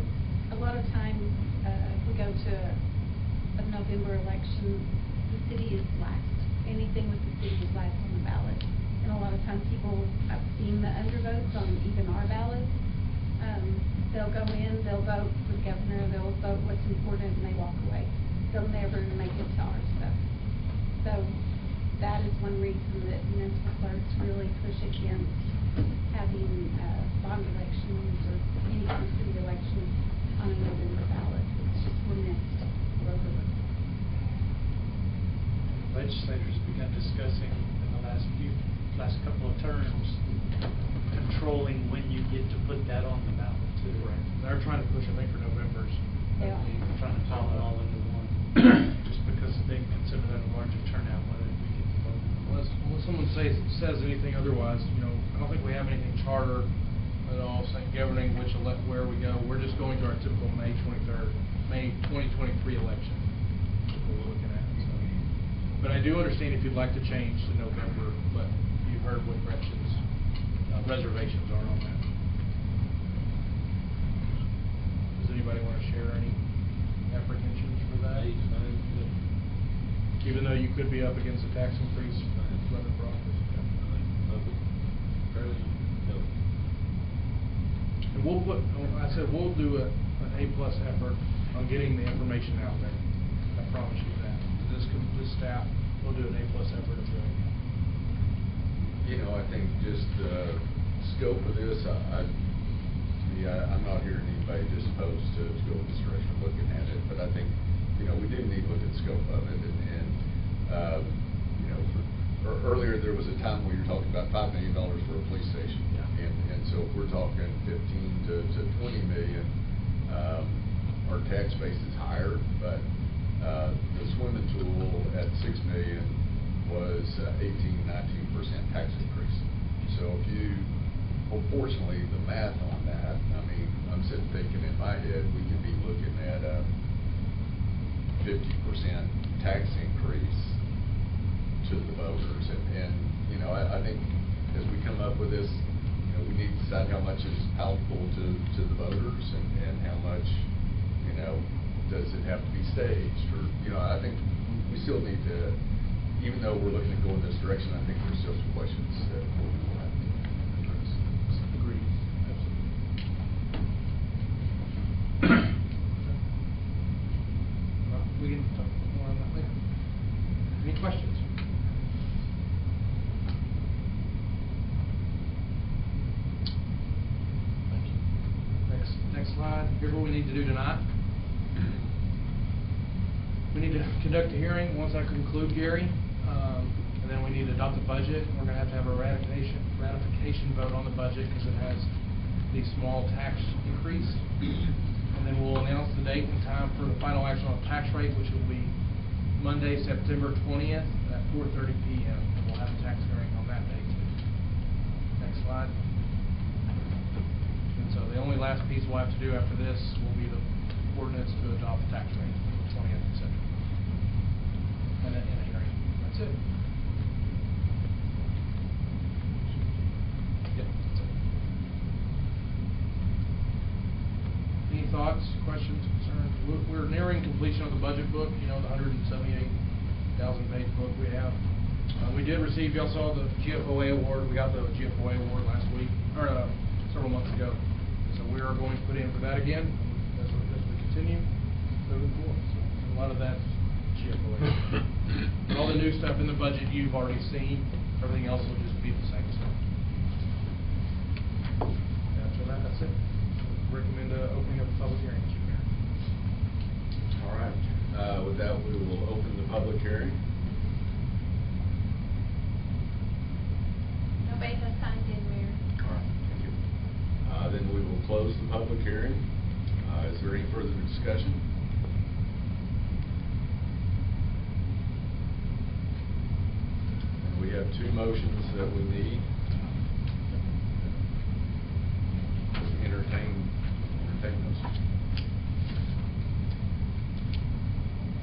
A lot of times, if we go to a November election, the city is last. Anything with the city is last on the ballot. And a lot of times I've seen the undervotes on even our ballots. They'll go in, they'll vote for the governor, they'll vote what's important, and they walk away. They'll never make it to our stuff. So that is one reason that municipal clerks really push against having bond elections or any kind of city election on a November ballot. It's just we're missed. We're overlooked. Legislators begun discussing in the last couple of terms controlling when you get to put that on the ballot too. Right. They're trying to push, I think, for November's. Yeah. They're trying to pile it all into one, just because they consider that a larger turnout, whether we get to vote. Unless someone says anything otherwise, I don't think we have anything charter at all saying governing where we go. We're just going to our typical May 23rd, May 2023 election. That's what we're looking at. So. But I do understand if you'd like to change to November, but you've heard what Gretchen's reservations are on that. Does anybody want to share any apprehensions for that? Even though you could be up against a tax increase running for office. And we'll put, I said, we'll do an A+ effort on getting the information out there. I promise you that. This staff will do an A+ effort of doing that. You know, I think just the scope of this, I'm not hearing anybody just opposed to go in this direction, looking at it, but I think, you know, we do need to look at the scope of it, and you know, earlier there was a time where you were talking about $5 million for a police station. Yeah. And so if we're talking 15 to 20 million, our tax base is higher, but the swimming pool at 6 million was 18-19% tax increase. So if you, well, fortunately, the math on that, I mean, I'm sitting thinking in my head, we could be looking at a 50% tax increase to the voters. And you know, I think as we come up with this, you know, we need to decide how much is palatable to the voters, and how much, you know, does it have to be staged, or, you know, I think we still need to, even though we're looking to go in this direction, I think there's still some questions that we will have to address. Agreed. Absolutely. Well, we can talk more on that later. Any questions? Thank you. Next slide. Here's what we need to do tonight. We need to conduct a hearing once I conclude, Gary, and then we need to adopt the budget. We're going to have a ratification vote on the budget because it has the small tax increase. And then we'll announce the date and time for the final action on the tax rate, which will be Monday, September 20th at 4:30 p.m. And we'll have a tax hearing on that date. Next slide. And so the only last piece we'll have to do after this will be the ordinance to adopt the tax rate on the 20th of September. And a hearing. That's it. Yep, that's it. Any thoughts, questions, concerns? We're nearing completion of the budget book, you know, the 178,000 page book we have. We did receive, y'all saw the GFOA award. We got the GFOA award last week, or several months ago. So we are going to put in for that again as we continue moving forward. So a lot of that GFOA. And all the new stuff in the budget you've already seen. Everything else will just be the same stuff. After that, that's it. Recommend opening up a public hearing, Mr. Mayor. All right. With that, we will open the public hearing. Nobody has signed in, Mayor. All right, thank you. Then we will close the public hearing. Is there any further discussion? And we have two motions that we need. Entertain those.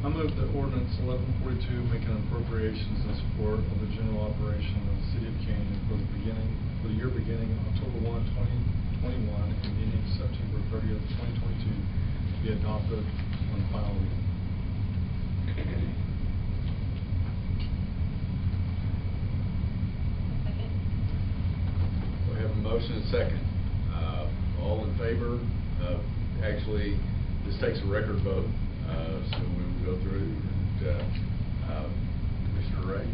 I move that ordinance 1142 making appropriations in support of the general operation of the city of Canyon for the year beginning October 1, 2021 and ending September 30th, 2022 be adopted on final reading. Second. We have a motion and second. All in favor? Actually, this takes a record vote, so we will go through. Commissioner Ray?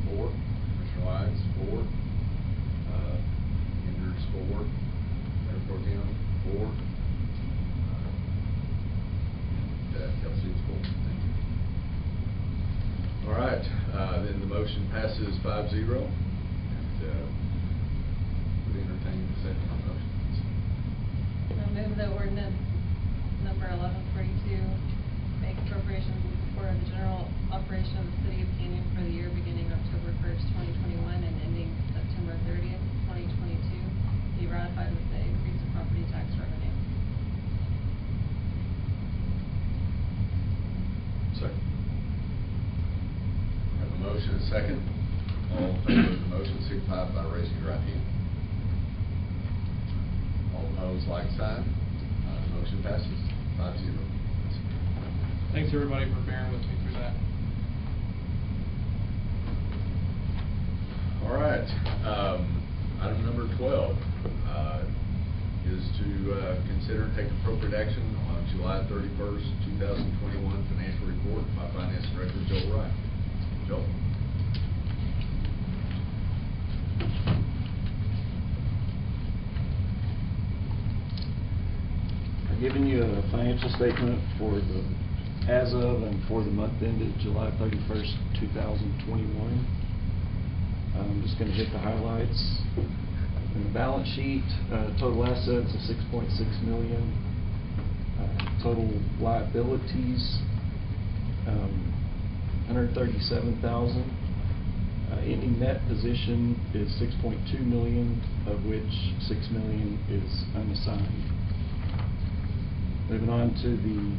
4. Commissioner Lyons? 4. Hendricks? 4. Mayor Pro Tem? 4. Kelsey's 4. Thank you. All right, then the motion passes 5-0. Would entertain the second motion, please. I'll move the ordinance number 1142, make appropriations in support of the general operation of the city of Canyon for the year beginning October 1st, 2021 and ending September 30th, 2022, be ratified with the increase of property tax revenue. Second. motion and second. All in favor of the motion signify by raising your right hand. All opposed, like sign. Motion passes 5-0. Thanks, everybody, for bearing with me through that. All right, item number 12 is to consider and take appropriate action on July 31st, 2021 financial report by Finance Director Joel Wright. Joel? I've given you a financial statement for the as of and for the month ended July 31st, 2021. I'm just going to hit the highlights. In the balance sheet, total assets of $6.6 million. Total liabilities, $137,000. Ending net position is $6.2 million, of which $6 million is unassigned. Moving on to the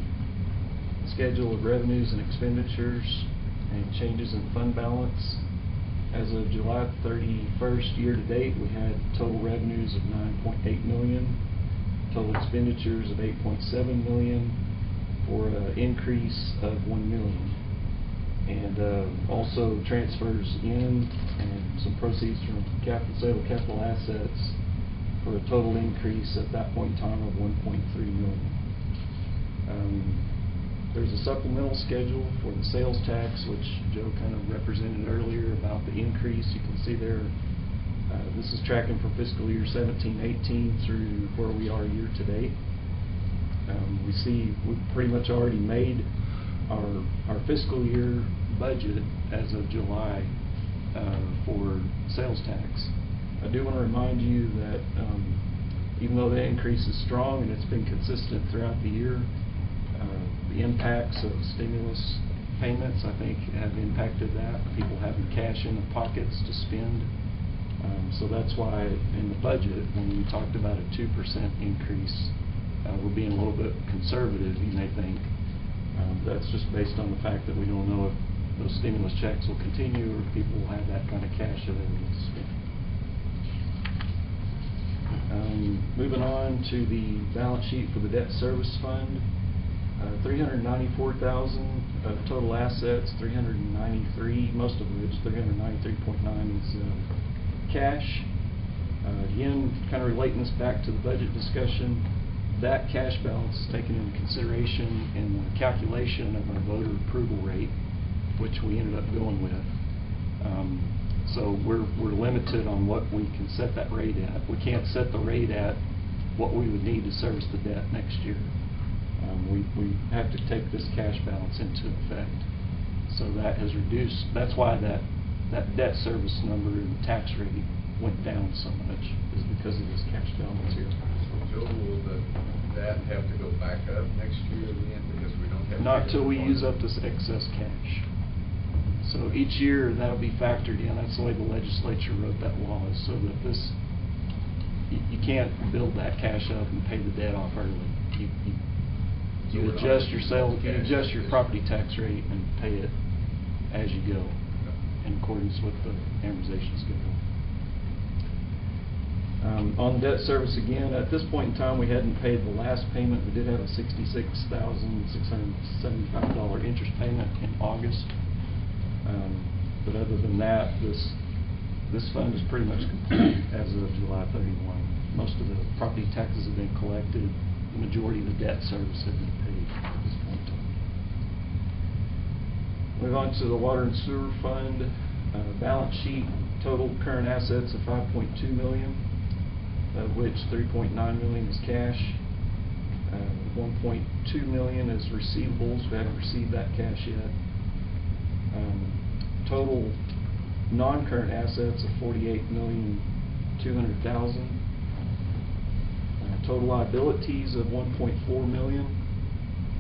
schedule of revenues and expenditures and changes in fund balance. As of July 31st, year to date, we had total revenues of $9.8 million, total expenditures of $8.7 million, for an increase of $1 million. And also transfers in and some proceeds from sale of capital assets for a total increase at that point in time of $1.3 million. There's a supplemental schedule for the sales tax, which Joe kind of represented earlier about the increase. You can see there, this is tracking from fiscal year 17-18 through where we are year to date. We see we've pretty much already made our fiscal year budget as of July for sales tax. I do want to remind you that even though the increase is strong and it's been consistent throughout the year, the impacts of stimulus payments, I think, have impacted that. People having cash in their pockets to spend. So that's why in the budget, when we talked about a 2% increase, we're being a little bit conservative, you may think. That's just based on the fact that we don't know if those stimulus checks will continue or if people will have that kind of cash available to spend. Moving on to the balance sheet for the debt service fund. $394,000 of total assets, $393, most of which, $393.9 is cash. Again, kind of relating this back to the budget discussion, that cash balance is taken into consideration in the calculation of our voter approval rate, which we ended up going with. So we're limited on what we can set that rate at. We can't set the rate at what we would need to service the debt next year. We have to take this cash balance into effect. So that has reduced, that's why that debt service number and the tax rate went down so much, is because of this cash balance here. So Joe, will that have to go back up next year again because we don't have... Not till we use up this excess cash. So each year that'll be factored in. That's the way the legislature wrote that law, is so that this, you can't build that cash up and pay the debt off early. You adjust your sales, you adjust your property tax rate and pay it as you go in accordance with the amortization schedule. On debt service again, at this point in time we hadn't paid the last payment. We did have a $66,675 interest payment in August. But other than that, this fund is pretty much complete as of July 31. Most of the property taxes have been collected. The majority of the debt service has been paid at this point in time. Move on to the water and sewer fund. Balance sheet, total current assets of $5.2 million, of which $3.9 million is cash. $1.2 million is receivables. We haven't received that cash yet. Total non-current assets of $48,200,000. Total liabilities of $1.4 million.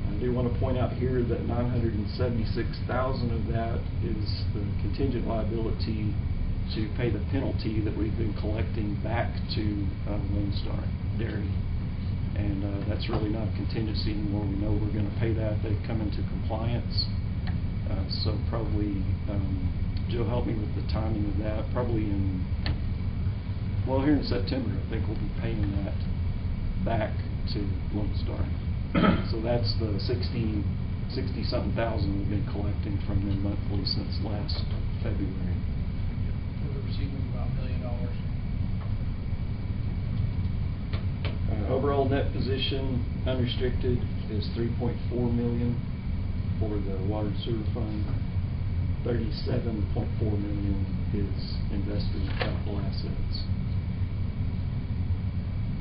I do want to point out here that $976,000 of that is the contingent liability to pay the penalty that we've been collecting back to Lone Star Dairy. And that's really not a contingency anymore. We know we're going to pay that. They've come into compliance. So probably Joe, help me with the timing of that. Probably here in September, I think we'll be paying that back to Lone Star. So that's the 60-something thousand we've been collecting from them monthly since last February. We're receiving about $1 million. Overall net position unrestricted is $3.4 million for the water and sewer fund. $37.4 million is invested in capital assets.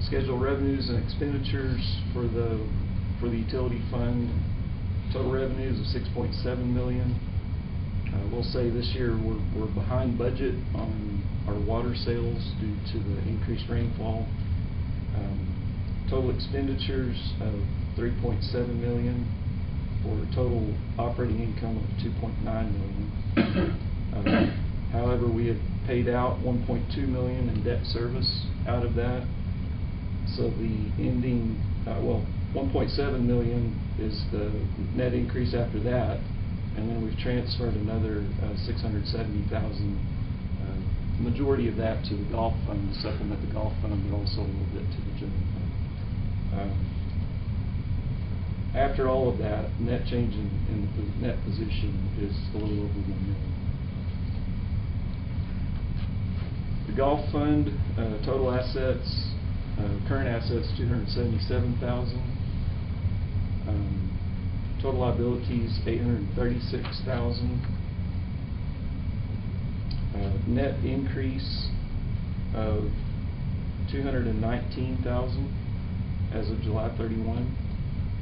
Scheduled revenues and expenditures for the utility fund. Total revenues of $6.7 million. We'll say this year we're behind budget on our water sales due to the increased rainfall. Total expenditures of $3.7 million for a total operating income of $2.9 million. However, we have paid out $1.2 million in debt service out of that. So the ending, $1.7 million is the net increase after that, and then we've transferred another $670,000. Majority of that to the golf fund to supplement the golf fund, but also a little bit to the general fund. After all of that, net change in the net position is a little over $1 million. The golf fund, total assets, current assets $277,000. Total liabilities $836,000. Net increase of $219,000 as of July 31.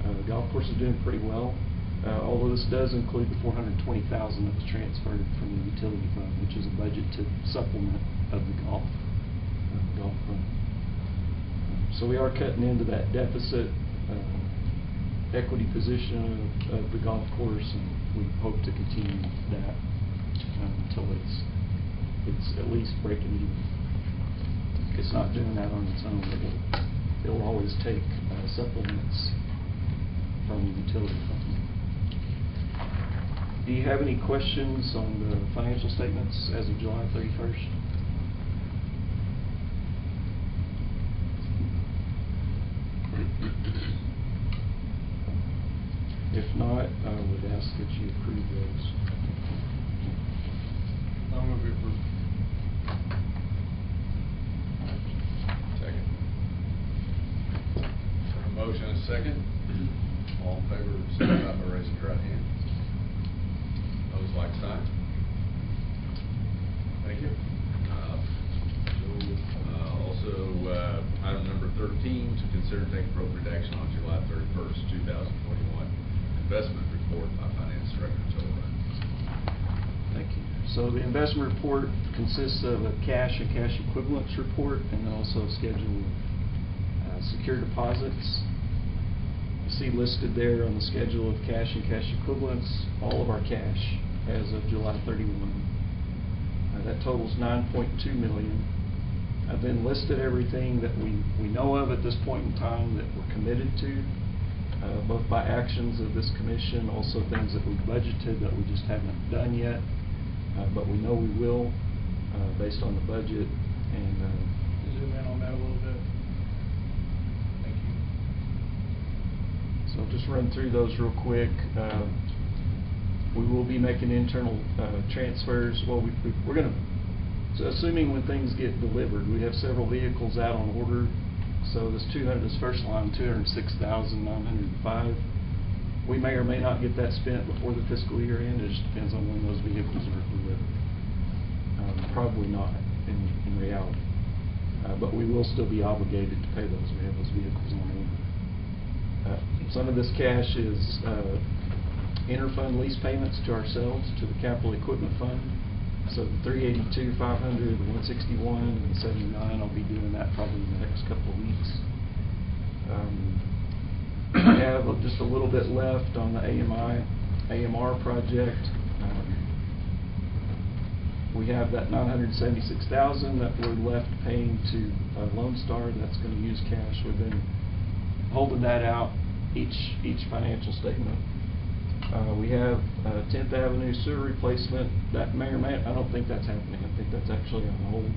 The golf course is doing pretty well, although this does include the $420,000 that was transferred from the utility fund, which is a budget to supplement of the golf fund. So we are cutting into that deficit equity position of the golf course, and we hope to continue that until it's at least breaking even. It's not doing that on its own. It'll always take supplements from the utility fund. Do you have any questions on the financial statements as of July 31st? If not, I would ask that you approve those. I'll move it for. Second. A motion and a second. All in favor, signify by raising your right hand. Those like sign. Thank you. Item number 13, to consider and take appropriate action on July 31st, 2021. Investment report by Finance Director Joe Ryan. Thank you. So the investment report consists of a cash and cash equivalents report, and then also a schedule of secure deposits. You see listed there on the schedule of cash and cash equivalents all of our cash as of July 31. That totals $9.2 million. I've then listed everything that we know of at this point in time that we're committed to, both by actions of this commission, also things that we budgeted that we just haven't done yet, but we know we will based on the budget. And Zoom in on that a little bit. Thank you. So I'll just run through those real quick. We will be making internal transfers. Well, we're going to. So assuming when things get delivered, we have several vehicles out on order. So this first line, $206,905. We may or may not get that spent before the fiscal year end. It just depends on when those vehicles are delivered. Probably not in reality, but we will still be obligated to pay those. We have those vehicles on order. Some of this cash is interfund lease payments to ourselves, to the capital equipment fund. So the $382,500, the $161, and the $79, I'll be doing that probably in the next couple of weeks. We have just a little bit left on the AMR project. We have that $976,000 that we're left paying to Lone Star. That's going to use cash. We've been holding that out each financial statement We have 10th Avenue sewer replacement. That may or may, I don't think that's happening. I think that's actually on hold.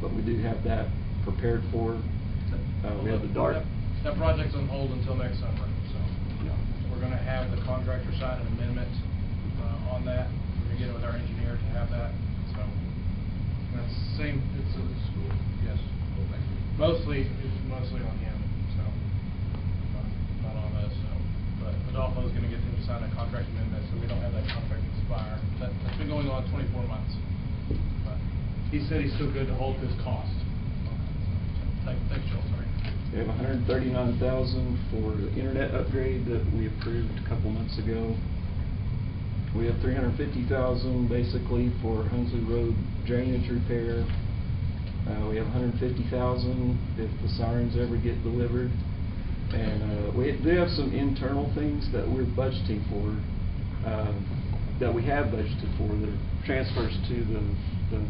But we do have that prepared for. We have the dark. That project's on hold until next summer, so. Yeah. We're gonna have the contractor sign an amendment on that. We're gonna get with our engineer to have that, so. That's the same, it's a school, yes. It's mostly on him, so, not on us, so. But Adolfo's gonna get them to sign a contract amendment, so we don't have that contract expire. That's been going on 24 months. But he said he's still good to hold this cost. Thanks, Joel, sorry. We have $139,000 for the internet upgrade that we approved a couple months ago. We have $350,000 basically for Hunsley Road drainage repair. We have $150,000 if the sirens ever get delivered. And we do have some internal things that we're budgeting for, that we have budgeted for, that are transfers to the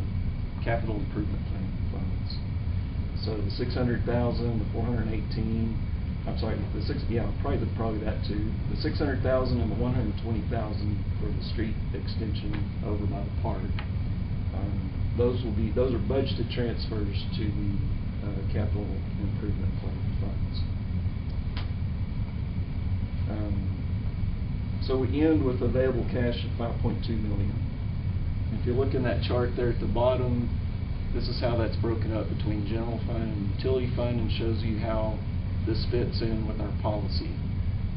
capital improvement plan funds. So the $600,000, the $418,000, I'm sorry, probably that too. The $600,000 and the $120,000 for the street extension over by the park. Those are budgeted transfers to the capital improvement plan funds. So we end with available cash of $5.2 million. If you look in that chart there at the bottom, this is how that's broken up between general fund and utility fund, and shows you how this fits in with our policy.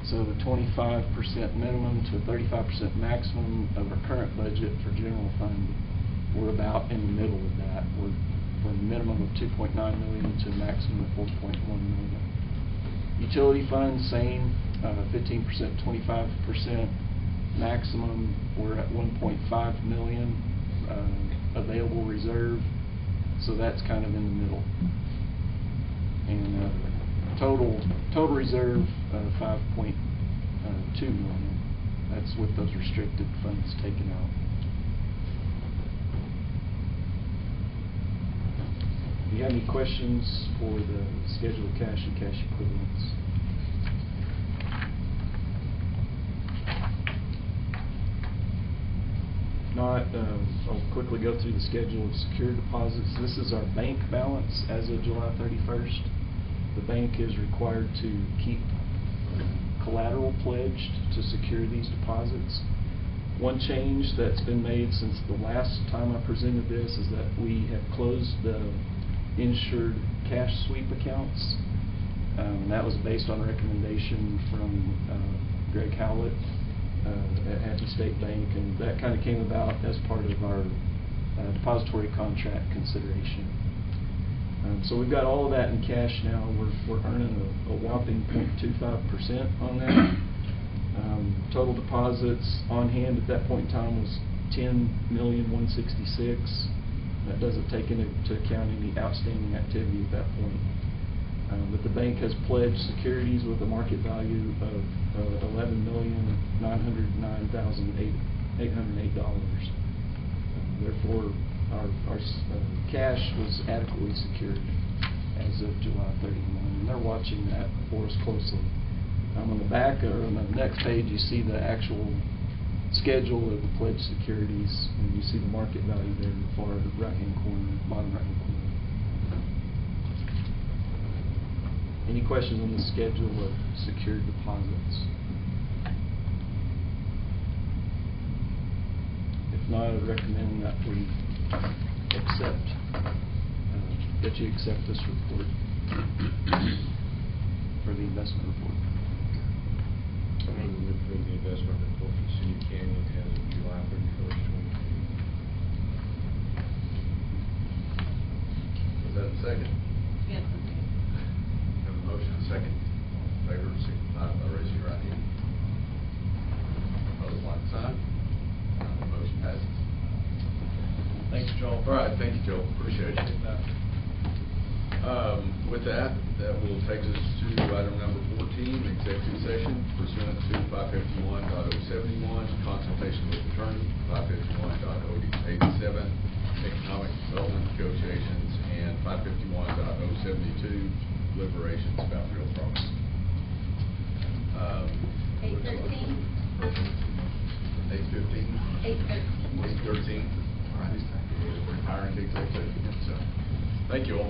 So the 25% minimum to 35% maximum of our current budget for general fund, we're about in the middle of that. We're from a minimum of $2.9 million to a maximum of $4.1 million. Utility fund, same, 15%, 25% maximum. We're at $1.5 million available reserve, so that's kind of in the middle. And total reserve, $5.2 million. That's with those restricted funds taken out. Do you have any questions for the schedule of cash and cash equivalents? If not, I'll quickly go through the schedule of secured deposits. This is our bank balance as of July 31st. The bank is required to keep collateral pledged to secure these deposits. One change that's been made since the last time I presented this is that we have closed the insured cash sweep accounts. That was based on recommendation from Greg Howlett at Happy State Bank, and that kind of came about as part of our depository contract consideration. So we've got all of that in cash now. We're earning a whopping 0.25% on that. Total deposits on hand at that point in time was $10,166,000. That doesn't take into account any outstanding activity at that point. But the bank has pledged securities with a market value of $11,909,808. Therefore, our cash was adequately secured as of July 31, and they're watching that for us closely. On the back, or on the next page, you see the actual schedule of the pledged securities, and you see the market value there in the far right-hand corner, bottom right-hand corner. Any questions on the schedule of secured deposits? If not, I would recommend that we that you accept this report for the investment report. I move we approve the investment report for the City of Canyon as of July 31st, 2020. Was that a second? Yes. Have a motion, a second. In favor, signify by raising your right hand. Opposed, like sign. The motion passes. Thanks, Joel. All right, thank you, Joel. Appreciate it. With that will take us to item number 14, executive session pursuant to 551.071, consultation with attorney, 551.087, economic development negotiations, and 551.072, deliberations about real property. 8:13. 13th. All right. We're retiring to executive. So, thank you all.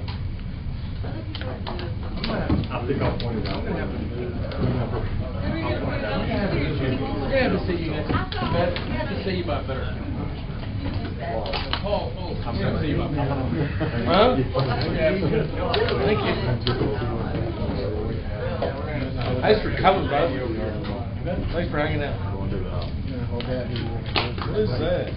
I think I'll point it out. Glad to see you. Glad to see you by better. Paul, I'm glad to see you by better. Huh? Thank you. Thanks for coming, bro. Thanks for hanging out. What is that?